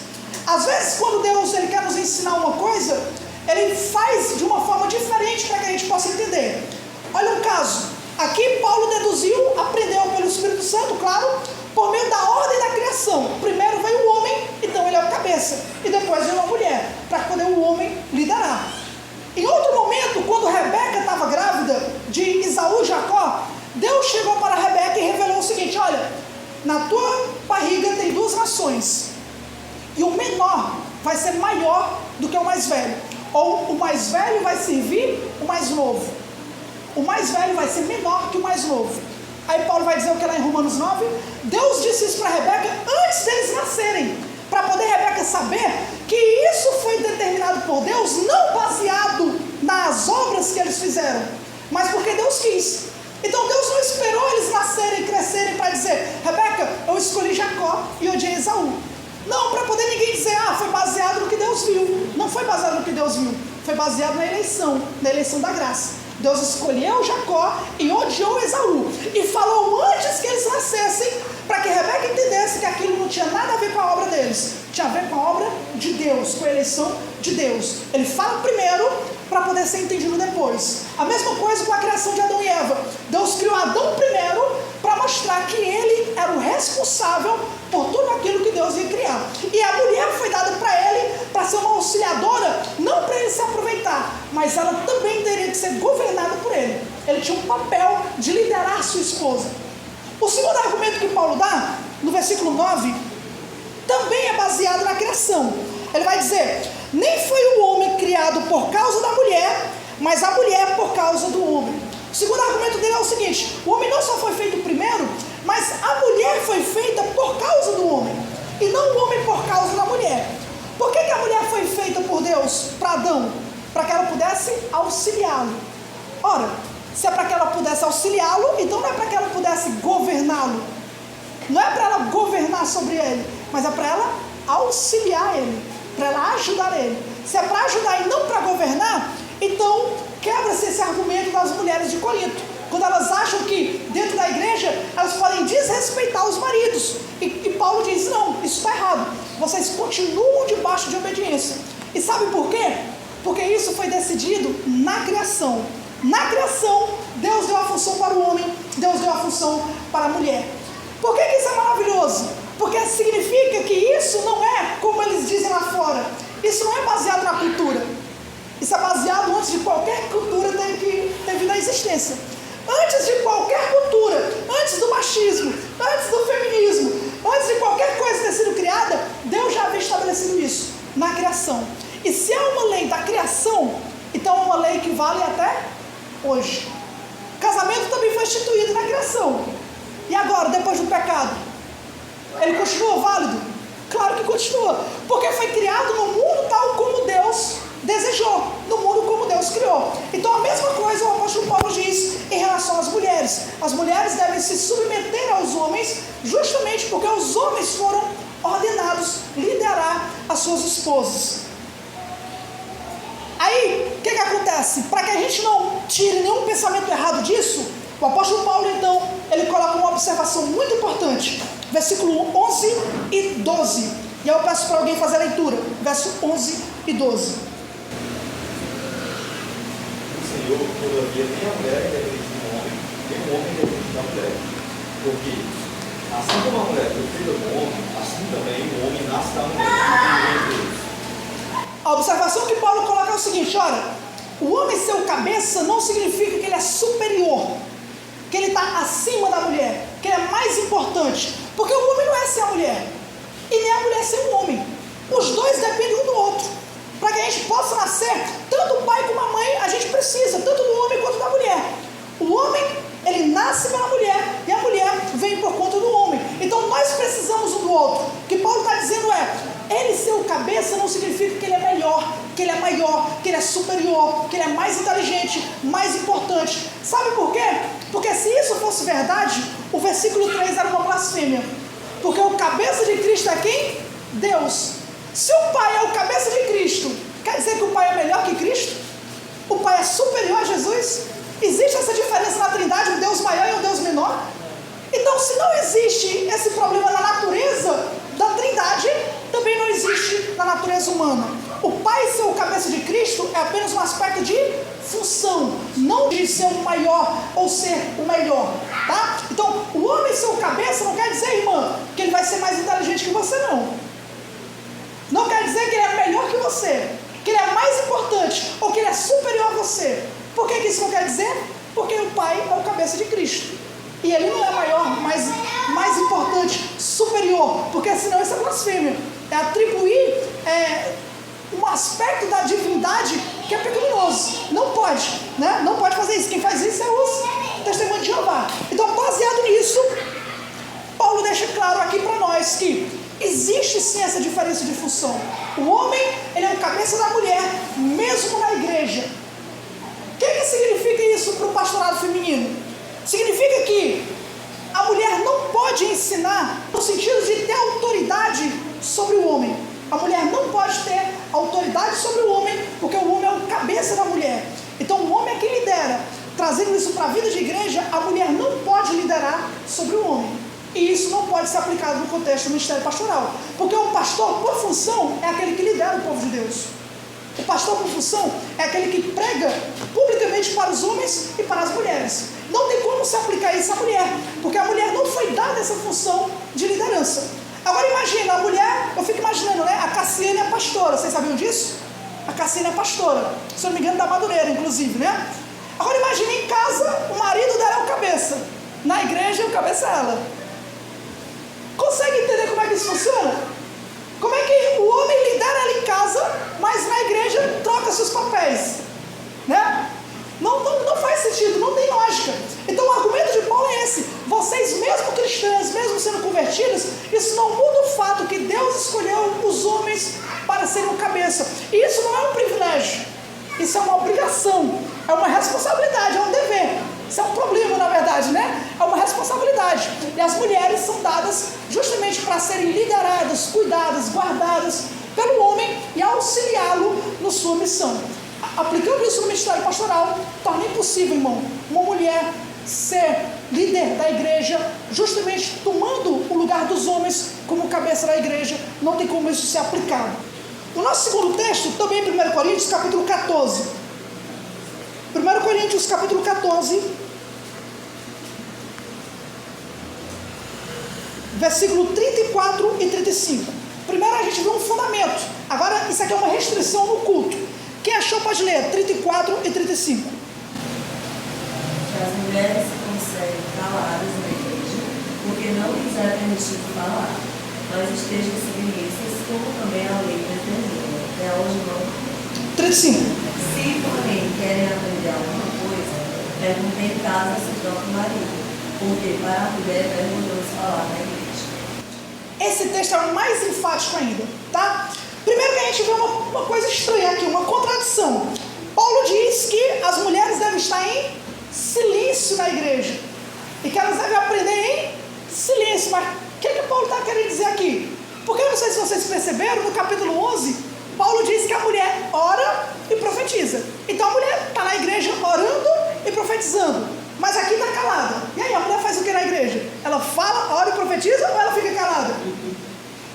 Às vezes, quando Deus ele quer nos ensinar uma coisa, ele faz de uma forma diferente para que a gente possa entender. Olha um caso. Aqui Paulo deduziu, aprendeu pelo Espírito Santo, claro, por meio da chegou para Rebeca e revelou o seguinte: olha, na tua barriga tem 2 nações, e o menor vai ser maior do que o mais velho, ou o mais velho vai servir o mais novo. O mais velho vai ser menor que o mais novo. Aí Paulo vai dizer o que lá em Romanos 9? Deus disse isso para Rebeca antes deles nascerem, para poder Rebeca saber que isso foi determinado por Deus, não baseado nas obras que eles fizeram, mas porque Deus quis. Então Deus não esperou eles nascerem e crescerem para dizer: Rebeca, eu escolhi Jacó e odiei Esaú. Não, para poder ninguém dizer: ah, foi baseado no que Deus viu. Não foi baseado no que Deus viu, foi baseado na eleição da graça. Deus escolheu Jacó e odiou Esaú, e falou antes que eles nascessem, para que Rebeca entendesse que aquilo não tinha nada a ver com a obra deles, tinha a ver com a obra de Deus, com a eleição de Deus. Ele fala primeiro para poder ser entendido depois. A mesma coisa com a criação de Adão e Eva. Deus criou Adão primeiro para mostrar que ele era o responsável por tudo aquilo que Deus ia criar, e a mulher foi dada para ele para ser uma auxiliadora, não para ele se aproveitar, mas ela também teria que ser governada por ele. Ele tinha um papel de liderar sua esposa. O segundo argumento que Paulo dá, no versículo 9, também é baseado na criação. Ele vai dizer: nem foi o homem criado por causa da mulher, mas a mulher por causa do homem. O segundo argumento dele é o seguinte: o homem não só foi feito primeiro, mas a mulher foi feita por causa do homem, e não o homem por causa da mulher. Por que a mulher foi feita por Deus para Adão? Para que ela pudesse auxiliá-lo. Ora, se é para que ela pudesse auxiliá-lo, então não é para que ela pudesse governá-lo. Não é para ela governar sobre ele, mas é para ela auxiliar ele, para ela ajudar ele. Se é para ajudar e não para governar, então quebra-se esse argumento das mulheres de Corinto, quando elas acham que dentro da igreja elas podem desrespeitar os maridos. E Paulo diz: não, isso está errado, vocês continuam debaixo de obediência. E sabe por quê? Porque isso foi decidido na criação. Na criação, Deus deu a função para o homem, Deus deu a função para a mulher. Por que isso é maravilhoso? Porque significa que isso não é como eles dizem lá fora. Isso não é baseado na cultura. Isso é baseado antes de qualquer cultura ter vindo à existência. Antes de qualquer cultura, antes do machismo, antes do feminismo, antes de qualquer coisa ter sido criada, Deus já havia estabelecido isso na criação. E se é uma lei da criação, então é uma lei que vale até hoje. O casamento também foi instituído na criação. E agora, depois do pecado, ele continua válido? Claro que continua, porque foi criado no mundo tal como Deus desejou, no mundo como Deus criou. Então a mesma coisa o apóstolo Paulo diz em relação às mulheres. As mulheres devem se submeter aos homens, justamente porque os homens foram ordenados liderar as suas esposas. Aí, o que acontece? Para que a gente não tire nenhum pensamento errado disso, o apóstolo Paulo, então, ele coloca uma observação muito importante. Versículo 11 e 12. E aí eu peço para alguém fazer a leitura. Verso 11 e 12. O Senhor, todavia, nem a mulher depende do homem, nem o homem depende da mulher. Porque, assim como a mulher foi feita do homem, assim também o homem nasce da mulher. A observação que Paulo coloca é o seguinte: olha, o homem ser o cabeça não significa que ele é superior, que ele está acima da mulher, que ele é mais importante, porque o homem não é sem a mulher, e nem a mulher sem o homem. Os dois dependem um do outro. Para que a gente possa nascer, tanto o pai como a mãe, a gente precisa, tanto do homem quanto da mulher. O homem, ele nasce pela mulher, e a mulher vem por conta do homem. Então nós precisamos um do outro. O que Paulo está dizendo é: ele ser o cabeça não significa que ele é melhor, que ele é maior, que ele é superior, que ele é mais inteligente, mais importante. Sabe por quê? Porque se isso fosse verdade, o versículo 3 era uma blasfêmia. Porque o cabeça de Cristo é quem? Deus. Se o Pai é o cabeça de Cristo, quer dizer que o Pai é melhor que Cristo? O Pai é superior a Jesus? Existe essa diferença na Trindade, um Deus maior e um Deus menor? Então, se não existe esse problema na natureza da Trindade, também não existe na natureza humana. O Pai ser o cabeça de Cristo é apenas um aspecto de função, não de ser o maior ou ser o melhor, tá? Então, o homem ser o cabeça não quer dizer, irmã, que ele vai ser mais inteligente que você, não. Não quer dizer que ele é melhor que você, que ele é mais importante ou que ele é superior a você. Por que isso não quer dizer? Porque o Pai é o cabeça de Cristo. e ele não é maior, mais importante, superior, porque senão isso é blasfêmia. É atribuir um aspecto da divindade que é pecaminoso. Não pode, né? Não pode fazer isso. Quem faz isso é os testemunhos de Jeová. Então, baseado nisso, Paulo deixa claro aqui para nós que existe sim essa diferença de função. O homem, ele é o cabeça da mulher, mesmo na igreja. O que significa isso para o pastorado feminino? Significa que a mulher não pode ensinar no sentido de ter autoridade sobre o homem. A mulher não pode ter autoridade sobre o homem, porque o homem é o cabeça da mulher. Então o homem é quem lidera. Trazendo isso para a vida de igreja, a mulher não pode liderar sobre o homem. E isso não pode ser aplicado no contexto do ministério pastoral. Porque o pastor, por função, é aquele que lidera o povo de Deus. O pastor, por função, é aquele que prega publicamente para os homens e para as mulheres. Não tem como se aplicar isso à mulher, porque a mulher não foi dada essa função de liderança. Agora imagina, a mulher, eu fico imaginando, né? A Cassiane é pastora, vocês sabiam disso? A Cassiane é pastora, se eu não me engano da Madureira, inclusive, né? Agora imagina em casa, o marido dela é o cabeça. Na igreja, o cabeça é ela. Consegue entender como é que isso funciona? Como é que o homem lidera ela em casa, mas na igreja troca-se os papéis? Né? Não faz sentido, não tem lógica. Então o argumento de Paulo é esse: vocês mesmo cristãs, mesmo sendo convertidas, isso não muda o fato que Deus escolheu os homens para serem o cabeça. E isso não é um privilégio, isso é uma obrigação, é uma responsabilidade, é um dever. Isso é um problema, na verdade, né? É uma responsabilidade. E as mulheres são dadas justamente para serem lideradas, cuidadas, guardadas pelo homem e auxiliá-lo na sua missão. Aplicando isso no ministério pastoral, torna impossível, irmão, uma mulher ser líder da igreja, justamente tomando o lugar dos homens como cabeça da igreja. Não tem como isso ser aplicado. O nosso segundo texto, também em 1 Coríntios, capítulo 14. 1 Coríntios, capítulo 14, versículo 34 e 35. Primeiro a gente vê um fundamento. Agora isso aqui é uma restrição no culto. Quem achou pode ler 34 e 35. Que as mulheres se conseguem caladas na igreja, porque não lhes é permitido falar, mas estejam submissas, como também a lei determina. Até hoje não. 35. Se, porém, querem aprender alguma coisa, perguntem em casa a seu próprio marido, porque para a mulher é vergonhoso falar na igreja. Esse texto é o mais enfático ainda, tá? Primeiro que a gente vê uma coisa estranha aqui, uma contradição. Paulo diz que as mulheres devem estar em silêncio na igreja e que elas devem aprender em silêncio. Mas o que Paulo está querendo dizer aqui? Porque eu não sei se vocês perceberam, no capítulo 11, Paulo diz que a mulher ora e profetiza. Então a mulher está na igreja orando e profetizando, mas aqui está calada. E aí, a mulher faz o que na igreja? Ela fala, ora e profetiza, ou ela fica calada?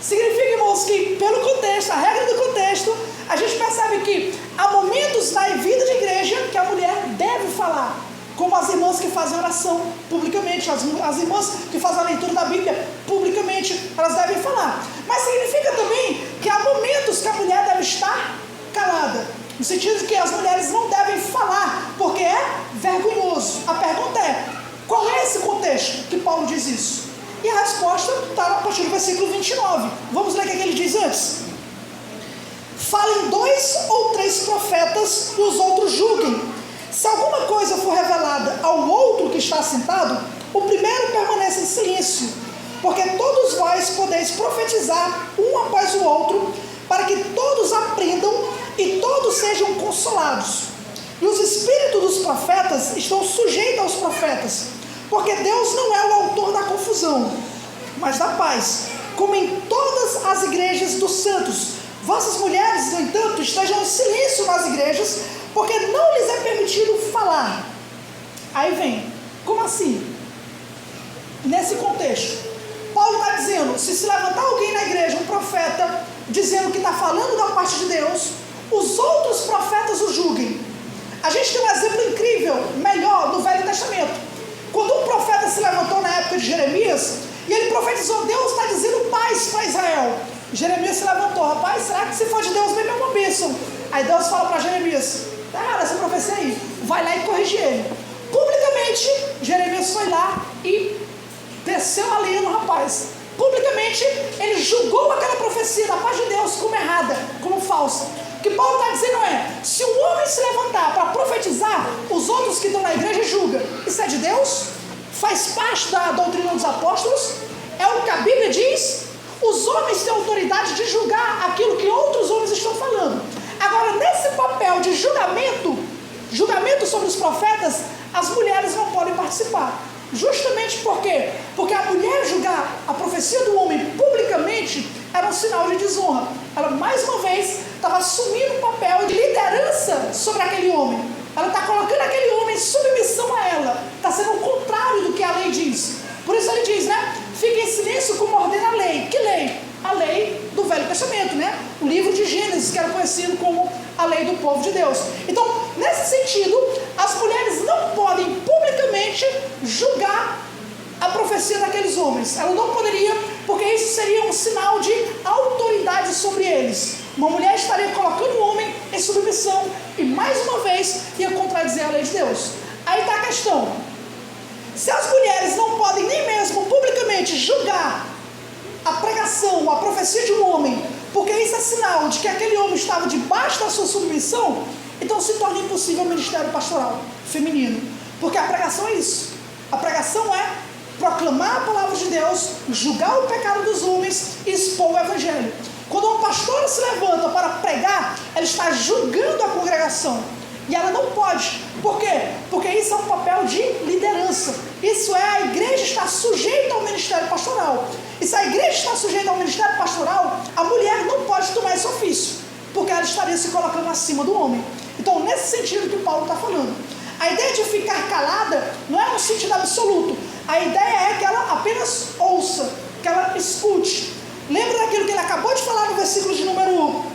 Significa, irmãos, que pelo contexto, a regra do contexto, a gente percebe que há momentos na vida de igreja que a mulher deve falar, como as irmãs que fazem oração publicamente, as irmãs que fazem a leitura da Bíblia publicamente, elas devem falar. Mas significa também que há momentos que a mulher deve estar calada, no sentido de que as mulheres não devem falar, porque é vergonhoso. A pergunta é: qual é esse contexto que Paulo diz isso? E a resposta está a partir do versículo 29. Vamos ler o que ele diz antes. Falem 2 ou 3 profetas e os outros julguem. Se alguma coisa for revelada ao outro que está sentado, o primeiro permanece em silêncio, porque todos vós podeis profetizar um após o outro, para que todos aprendam e todos sejam consolados. E os espíritos dos profetas estão sujeitos aos profetas, porque Deus não é o autor da confusão, mas da paz, como em todas as igrejas dos santos. Vossas mulheres, no entanto, estejam em silêncio nas igrejas, porque não lhes é permitido falar. Aí vem, como assim? Nesse contexto, Paulo está dizendo: se levantar alguém na igreja, um profeta, dizendo que está falando da parte de Deus, os outros profetas o julguem. A gente tem um exemplo incrível, melhor, no Velho Testamento. Quando um profeta se levantou na época de Jeremias, e ele profetizou: Deus está dizendo paz para Israel. Jeremias se levantou: rapaz, será que se for de Deus mesmo é uma bênção? Aí Deus fala para Jeremias: tá errado essa profecia aí, vai lá e corrige ele. Publicamente, Jeremias foi lá e desceu a linha no rapaz. Publicamente, ele julgou aquela profecia da parte de Deus como errada, como falsa. O que Paulo está dizendo é, se um homem se levantar para profetizar, os outros que estão na igreja julgam. Isso é de Deus? Faz parte da doutrina dos apóstolos? É o que a Bíblia diz? Os homens têm autoridade de julgar aquilo que outros homens estão falando. Agora, nesse papel de julgamento sobre os profetas, as mulheres não podem participar. Justamente por quê? Porque a mulher julgar a profecia do homem publicamente era um sinal de desonra. Ela, mais uma vez, estava assumindo um papel de liderança sobre aquele homem. Ela está colocando aquele homem em submissão a ela. Está sendo o contrário do que a lei diz. Por isso ele diz, né? Fique em silêncio como ordena a lei. Que lei? A lei do Velho Testamento, né? O livro de Gênesis, que era conhecido como a lei do povo de Deus. Então, nesse sentido, as mulheres não podem publicamente julgar a profecia daqueles homens. Ela não poderia, porque isso seria um sinal de autoridade sobre eles. Uma mulher estaria colocando o homem em submissão e, mais uma vez, ia contradizer a lei de Deus. Aí está a questão. Se as mulheres não podem nem mesmo publicamente julgar a pregação, a profecia de um homem, porque isso é sinal de que aquele homem estava debaixo da sua submissão, então se torna impossível o ministério pastoral feminino. Porque a pregação é isso. A pregação é proclamar a palavra de Deus, julgar o pecado dos homens e expor o evangelho. Quando uma pastora se levanta para pregar, ela está julgando a congregação. E ela não pode. Por quê? Porque isso é um papel de liderança. Isso é, a igreja está sujeita ao ministério pastoral. E se a igreja está sujeita ao ministério pastoral, a mulher não pode tomar esse ofício, porque ela estaria se colocando acima do homem. Então, nesse sentido que Paulo está falando. A ideia de ficar calada não é no sentido absoluto. A ideia é que ela apenas ouça, que ela escute. Lembra daquilo que ele acabou de falar no versículo de número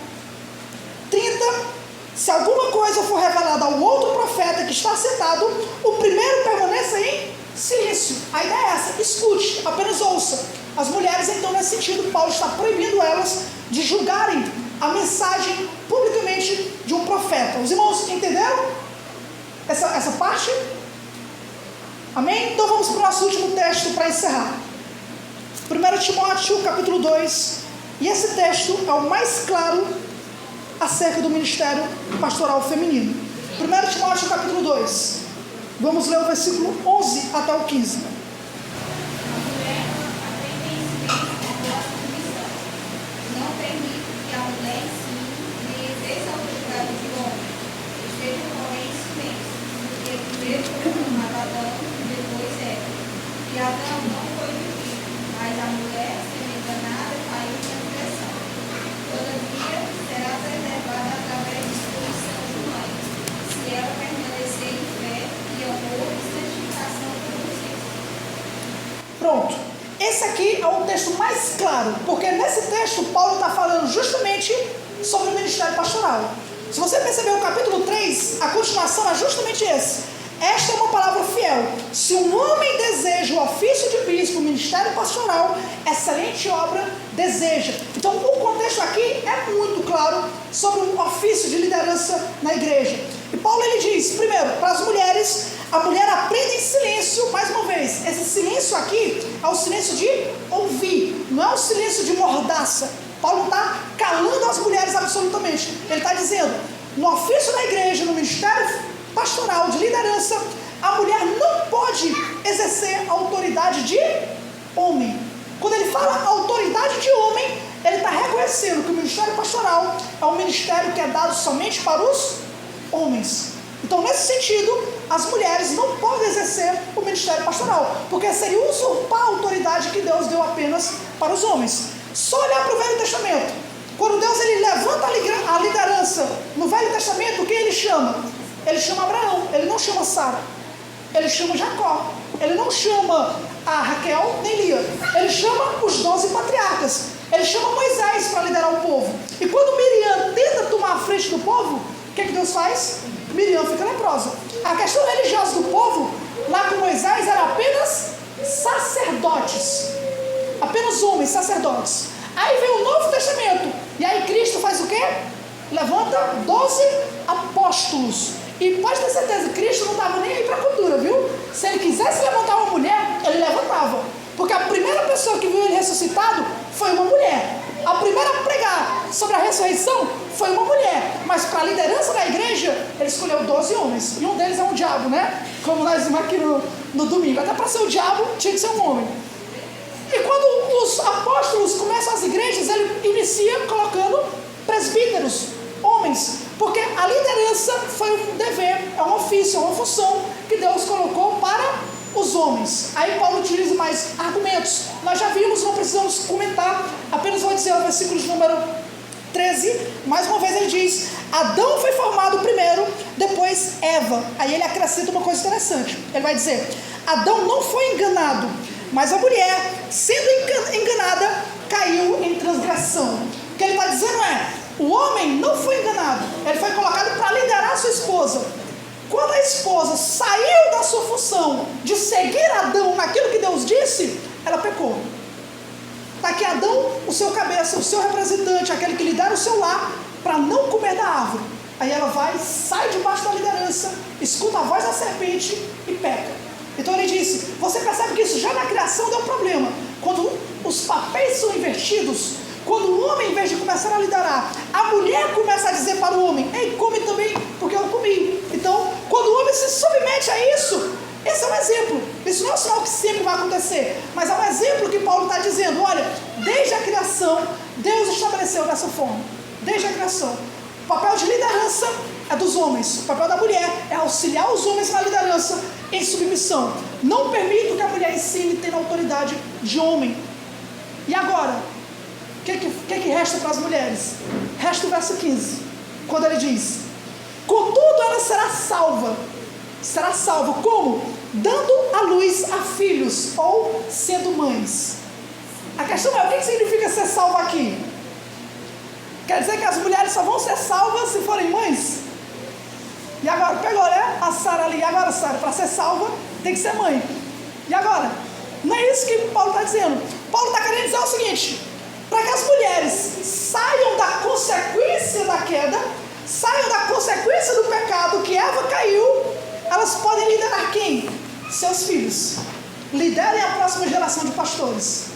30? Se alguma coisa for revelada ao outro profeta que está sentado, o primeiro permaneça em silêncio. A ideia é essa, escute, apenas ouça. As mulheres, então, nesse sentido, Paulo está proibindo elas de julgarem a mensagem publicamente de um profeta. Os irmãos entenderam essa parte? Amém? Então vamos para o nosso último texto para encerrar. 1 Timóteo, capítulo 2. E esse texto é o mais claro acerca do ministério pastoral feminino. 1 Timóteo, capítulo 2. Vamos ler o versículo 11 até o 15. Não permite que a mulher ensine nem exerça a autoridade de homem. Esteja, porém, em silêncio, porque primeiro foi formado Adão, depois Eva. E Adão não foi vivido, mas a mulher, sendo enganada, caiu em transgressão. Todavia, será preservada através de instrução de mãe, se ela permanecer em fé e amor e santificação por vocês. Pronto. Esse aqui é o texto mais claro, porque nesse texto Paulo está falando justamente sobre o ministério pastoral. Se você perceber o capítulo 3, a continuação é justamente esse. Esta é uma palavra fiel. Se um homem deseja o ofício de bispo, o ministério pastoral, excelente obra deseja. Então o contexto aqui é muito claro sobre o ofício de liderança na igreja. E Paulo ele diz, primeiro, para as mulheres, a mulher aprende em silêncio, mais uma vez. Esse silêncio aqui é o silêncio de ouvir, não é o silêncio de mordaça. Paulo está calando as mulheres absolutamente. Ele está dizendo, no ofício da igreja, no ministério pastoral de liderança, a mulher não pode exercer a autoridade de homem. Quando ele fala autoridade de homem, ele está reconhecendo que o ministério pastoral é um ministério que é dado somente para os homens. Então, nesse sentido, as mulheres não podem exercer o ministério pastoral, porque seria usurpar a autoridade que Deus deu apenas para os homens. Só olhar para o Velho Testamento. Quando Deus ele levanta a liderança no Velho Testamento, quem ele chama? Ele chama Abraão, ele não chama Sara. Ele chama Jacó. Ele não chama a Raquel nem Lia. Ele chama os 12 patriarcas. Ele chama Moisés para liderar o povo. E quando Miriam tenta tomar a frente do povo, o que Deus faz? Miriam fica leprosa. A questão religiosa do povo, lá com Moisés, era apenas sacerdotes. Apenas homens, sacerdotes. Aí vem o Novo Testamento. E aí Cristo faz o quê? Levanta 12 apóstolos. E pode ter certeza, Cristo não estava nem aí para a cultura, viu? Se ele quisesse levantar uma mulher, ele levantava. Porque a primeira pessoa que viu ele ressuscitado foi uma mulher. A primeira a pregar sobre a ressurreição foi uma mulher. Mas para a liderança da igreja, ele escolheu 12 homens. E um deles é um diabo, né? Como nós vimos aqui no domingo. Até para ser o diabo, tinha que ser um homem. E quando os apóstolos começam as igrejas, ele inicia colocando presbíteros, homens. Porque a liderança foi um dever, é um ofício, é uma função que Deus colocou para os homens. Aí Paulo utiliza mais argumentos. Nós já vimos, não precisamos comentar. Apenas vou dizer o versículo de número 13. Mais uma vez ele diz: Adão foi formado primeiro, depois Eva. Aí ele acrescenta uma coisa interessante. Ele vai dizer: Adão não foi enganado, mas a mulher, sendo enganada, caiu em transgressão. O que ele está dizendo é: o homem não foi enganado, ele foi colocado para liderar a sua esposa. Quando a esposa saiu da sua função de seguir Adão naquilo que Deus disse, ela pecou. Está aqui Adão, o seu cabeça, o seu representante, aquele que lidera o seu lar, para não comer da árvore. Aí ela vai, sai debaixo da liderança, escuta a voz da serpente e peca. Então ele disse, você percebe que isso já na criação deu problema. Quando os papéis são invertidos, quando o homem, em vez de começar a liderar, a mulher começa a dizer para o homem: ei, come também, porque eu comi. Então, quando o homem se submete a isso, esse é um exemplo. Isso não é um sinal que sempre vai acontecer, mas é um exemplo que Paulo está dizendo: olha, desde a criação, Deus estabeleceu dessa forma. Desde a criação. O papel de liderança é dos homens. O papel da mulher é auxiliar os homens na liderança em submissão. Não permito que a mulher ensine tendo autoridade de homem. E agora? O que resta para as mulheres? Resta o verso 15, quando ele diz: contudo ela será salva. Será salva como? Dando à luz a filhos, ou sendo mães. A questão é, o que significa ser salva aqui? Quer dizer que as mulheres só vão ser salvas se forem mães? E agora, pegou, né? A Sara ali. E agora, Sara, para ser salva, tem que ser mãe. E agora? Não é isso que Paulo está dizendo. Paulo está querendo dizer o seguinte: para que as mulheres saiam da consequência da queda, saiam da consequência do pecado que Eva caiu, elas podem liderar quem? Seus filhos. Liderem a próxima geração de pastores.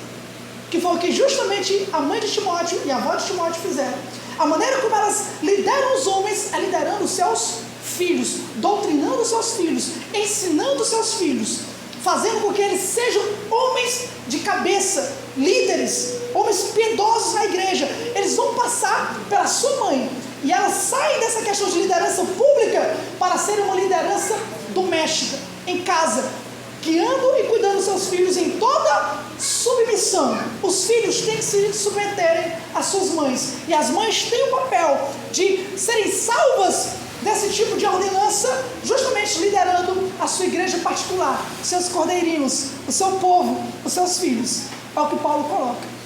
Que foi o que justamente a mãe de Timóteo e a avó de Timóteo fizeram. A maneira como elas lideram os homens é liderando os seus filhos, doutrinando os seus filhos, ensinando os seus filhos, fazendo com que eles sejam homens de cabeça, líderes, homens piedosos na igreja. Eles vão passar pela sua mãe e elas saem dessa questão de liderança pública para ser uma liderança doméstica, em casa, guiando e cuidando dos seus filhos em toda submissão. Os filhos têm que se submeterem às suas mães, e as mães têm o papel de serem salvas desse tipo de ordenança, justamente liderando a sua igreja particular, os seus cordeirinhos, o seu povo, os seus filhos. É o que Paulo coloca.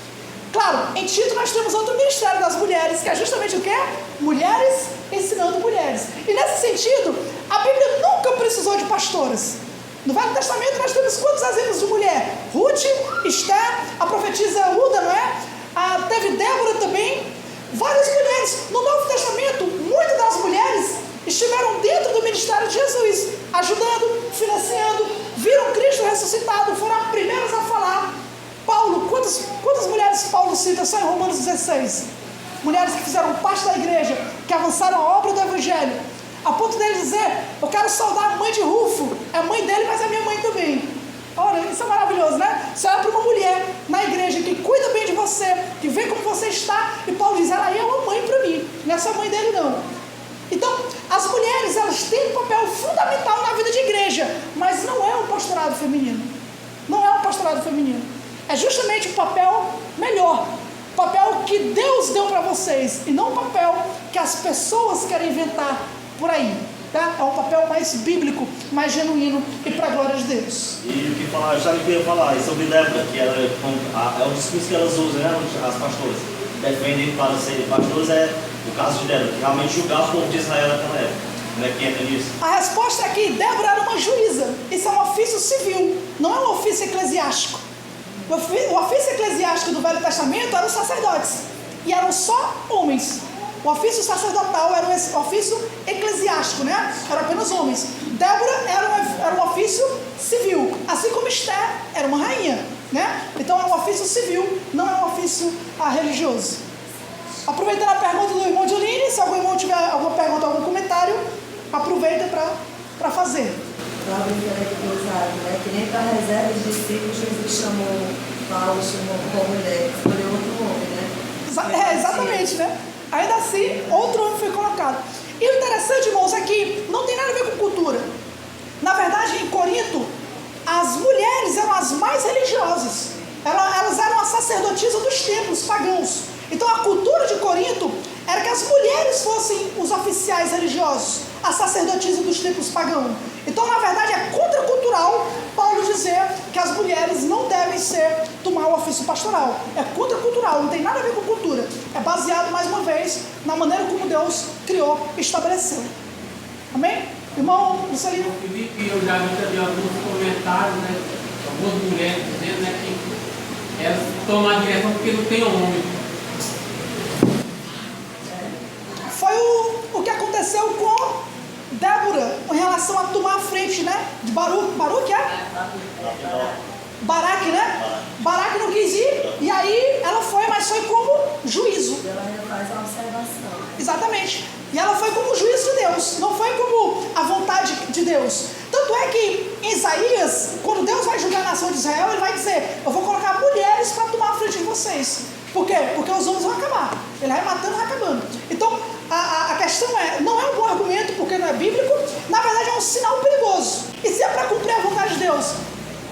Claro, em Tito nós temos outro ministério das mulheres, que é justamente o quê? Mulheres ensinando mulheres. E nesse sentido, a Bíblia nunca precisou de pastoras. No Velho Testamento nós temos quantos exemplos de mulher? Ruth, Esther, a profetisa Uda, não é? Teve Débora também. Várias mulheres. No Novo Testamento, muitas das mulheres estiveram dentro do ministério de Jesus, ajudando, financiando, viram Cristo ressuscitado, foram as primeiras a falar. Paulo, quantas mulheres Paulo cita só em Romanos 16? Mulheres que fizeram parte da igreja, que avançaram a obra do Evangelho, a ponto dele dizer: eu quero saudar a mãe de Rufo, é mãe dele, mas é minha mãe também. Ora, isso é maravilhoso, né? Você olha para uma mulher na igreja que cuida bem de você, que vê como você está, e Paulo diz: ela é uma mãe para mim, não é só mãe dele não. Então, as mulheres, elas têm um papel fundamental na vida de igreja, mas não é um pastorado feminino. Não é um pastorado feminino. É justamente o papel melhor, o papel que Deus deu para vocês, e não o papel que as pessoas querem inventar por aí. Tá? É um papel mais bíblico, mais genuíno e para a glória de Deus. E o que falar, eu sabia que eu ia falar, e sobre Débora, que ela, é o discurso que elas usam, né, as pastoras, defendem para serem pastores, é o caso de Débora, que realmente julgava o povo de Israel naquela época. Como é que entra nisso? A resposta é que Débora era uma juíza. Isso é um ofício civil, não é um ofício eclesiástico. O ofício eclesiástico do Velho Testamento eram os sacerdotes, e eram só homens. O ofício sacerdotal era um ofício eclesiástico, né? Era apenas homens. Débora era um ofício civil, assim como Esther era uma rainha, né? Então é um ofício civil, não é um ofício religioso. Aproveitando a pergunta do irmão Dioline, se algum irmão tiver alguma pergunta, algum comentário, aproveita para fazer. Uma brincadeira que usaram, né? Que nem para a reserva de discípulos, Jesus chamou Paulo, chamou uma mulher, escolheu outro homem, né? Exatamente, né? Ainda assim, outro homem foi colocado. E o interessante, irmãos, é que não tem nada a ver com cultura. Na verdade, em Corinto, as mulheres eram as mais religiosas. Elas eram as sacerdotisas dos templos pagãos. Então a cultura de Corinto era que as mulheres fossem os oficiais religiosos, as sacerdotisas dos templos pagãos. Então, na verdade, é contracultural Paulo dizer que as mulheres não devem tomar o ofício pastoral. É contracultural, não tem nada a ver com cultura. É baseado, mais uma vez, na maneira como Deus criou e estabeleceu. Amém? Irmão, Juscelino? Eu já vi também alguns comentários, né? Algumas mulheres dizendo, né, que elas tomam a direção porque não tem homem. Foi o que aconteceu com Débora em relação a tomar a frente, né? De Baruque. Baruque é? Baraque, né? Baraque não quis ir, e aí ela foi, mas foi como juízo. Ela ainda faz uma observação. Exatamente. E ela foi como juízo de Deus, não foi como a vontade de Deus. Tanto é que em Isaías, quando Deus vai julgar a nação de Israel, ele vai dizer: eu vou colocar mulheres para tomar a frente de vocês. Por quê? Porque os homens vão acabar. Ele vai matando, vai acabando. Então, a questão não é um bom argumento, porque não é bíblico. Na verdade, é um sinal perigoso. E se é para cumprir a vontade de Deus,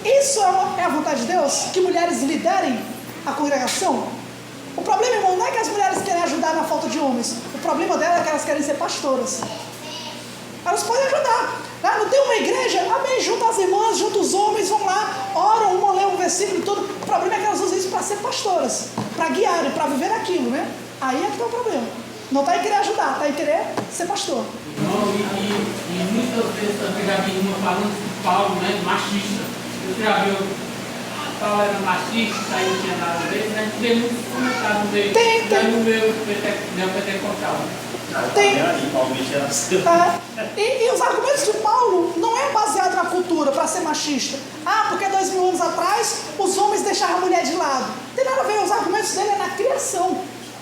isso é a vontade de Deus? Que mulheres liderem a congregação? O problema, irmão, não é que as mulheres querem ajudar na falta de homens. O problema delas é que elas querem ser pastoras. Elas podem ajudar. Não tem uma igreja? Amém, junta as irmãs, junta os homens, vão lá, oram, uma lê um versículo e tudo. O problema é que elas usam isso para ser pastoras, para guiarem, para viver aquilo, né? Aí é que está o problema. Não está em querer ajudar, está em querer ser pastor. Não, e muitas vezes eu já vi uma falando de Paulo, né, machista. Eu já vi Paulo era machista, aí não tinha nada a ver, né? Tem muitos comentários no meio. Tem. No meu pentecostal. Tem. E os argumentos de Paulo não é baseado na cultura para ser machista. Porque 2000 anos atrás os homens deixaram a mulher de lado. Não tem nada a ver, os argumentos dele é na criação.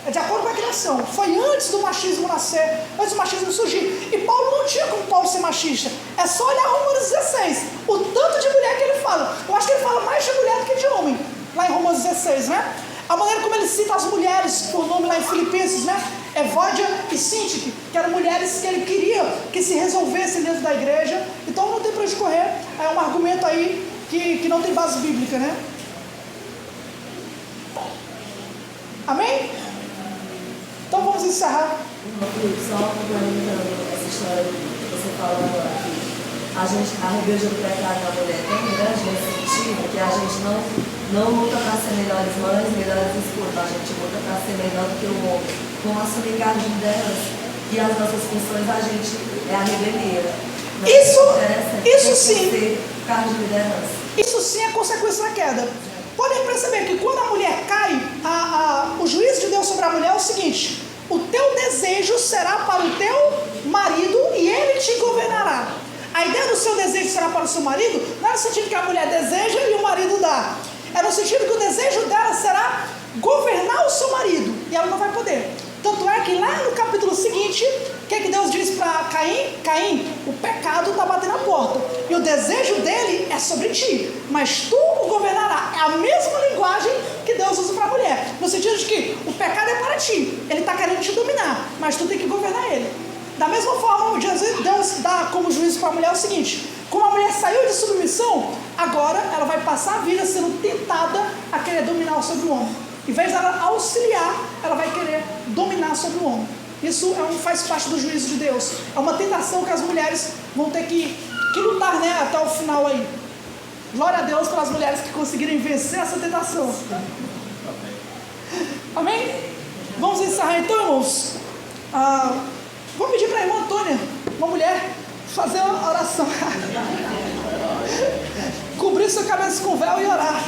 É de acordo com a criação. Foi antes do machismo nascer, antes do machismo surgir. E Paulo não tinha como Paulo ser machista. É só olhar Romanos 16. O tanto de mulher que ele fala. Eu acho que ele fala mais de mulher do que de homem. Lá em Romanos 16, né? A maneira como ele cita as mulheres por nome lá em Filipenses, né? Evódia e Síntique, que eram mulheres que ele queria que se resolvessem dentro da igreja. Então não tem para onde correr. É um argumento aí que não tem base bíblica, né? Amém? Então vamos encerrar. Só complementando essa história que você falou agora, que a rebeldia do pecado da mulher é tão grande nesse sentido que a gente não luta para ser melhores mães, melhores esposas, a gente luta para ser melhor do que o homem. Com assumir cargo de liderança e as nossas funções, a gente é a rebelião. Isso sim. Cargo de liderança. Isso sim é consequência da queda. Podem perceber que quando a mulher cai, o juízo de Deus sobre a mulher é o seguinte: o teu desejo será para o teu marido e ele te governará. A ideia do seu desejo será para o seu marido não é no sentido que a mulher deseja e o marido dá. É no sentido que o desejo dela será governar o seu marido e ela não vai poder. Tanto é que lá no capítulo seguinte, o que Deus diz para Caim? Caim, o pecado está batendo a porta e o desejo dele é sobre ti, mas tu o governará. É a mesma linguagem que Deus usa para a mulher, no sentido de que o pecado é para ti, ele está querendo te dominar, mas tu tem que governar ele. Da mesma forma, Deus dá como juízo para a mulher o seguinte: como a mulher saiu de submissão, agora ela vai passar a vida sendo tentada a querer dominar sobre o homem. Em vez dela auxiliar, ela vai querer dominar sobre o homem. Isso faz parte do juízo de Deus. É uma tentação que as mulheres vão ter que lutar, né, até o final aí. Glória a Deus pelas mulheres que conseguirem vencer essa tentação. Amém? Vamos encerrar então, irmãos. Vou pedir para a irmã Antônia, uma mulher, fazer uma oração. Cobrir sua cabeça com véu e orar.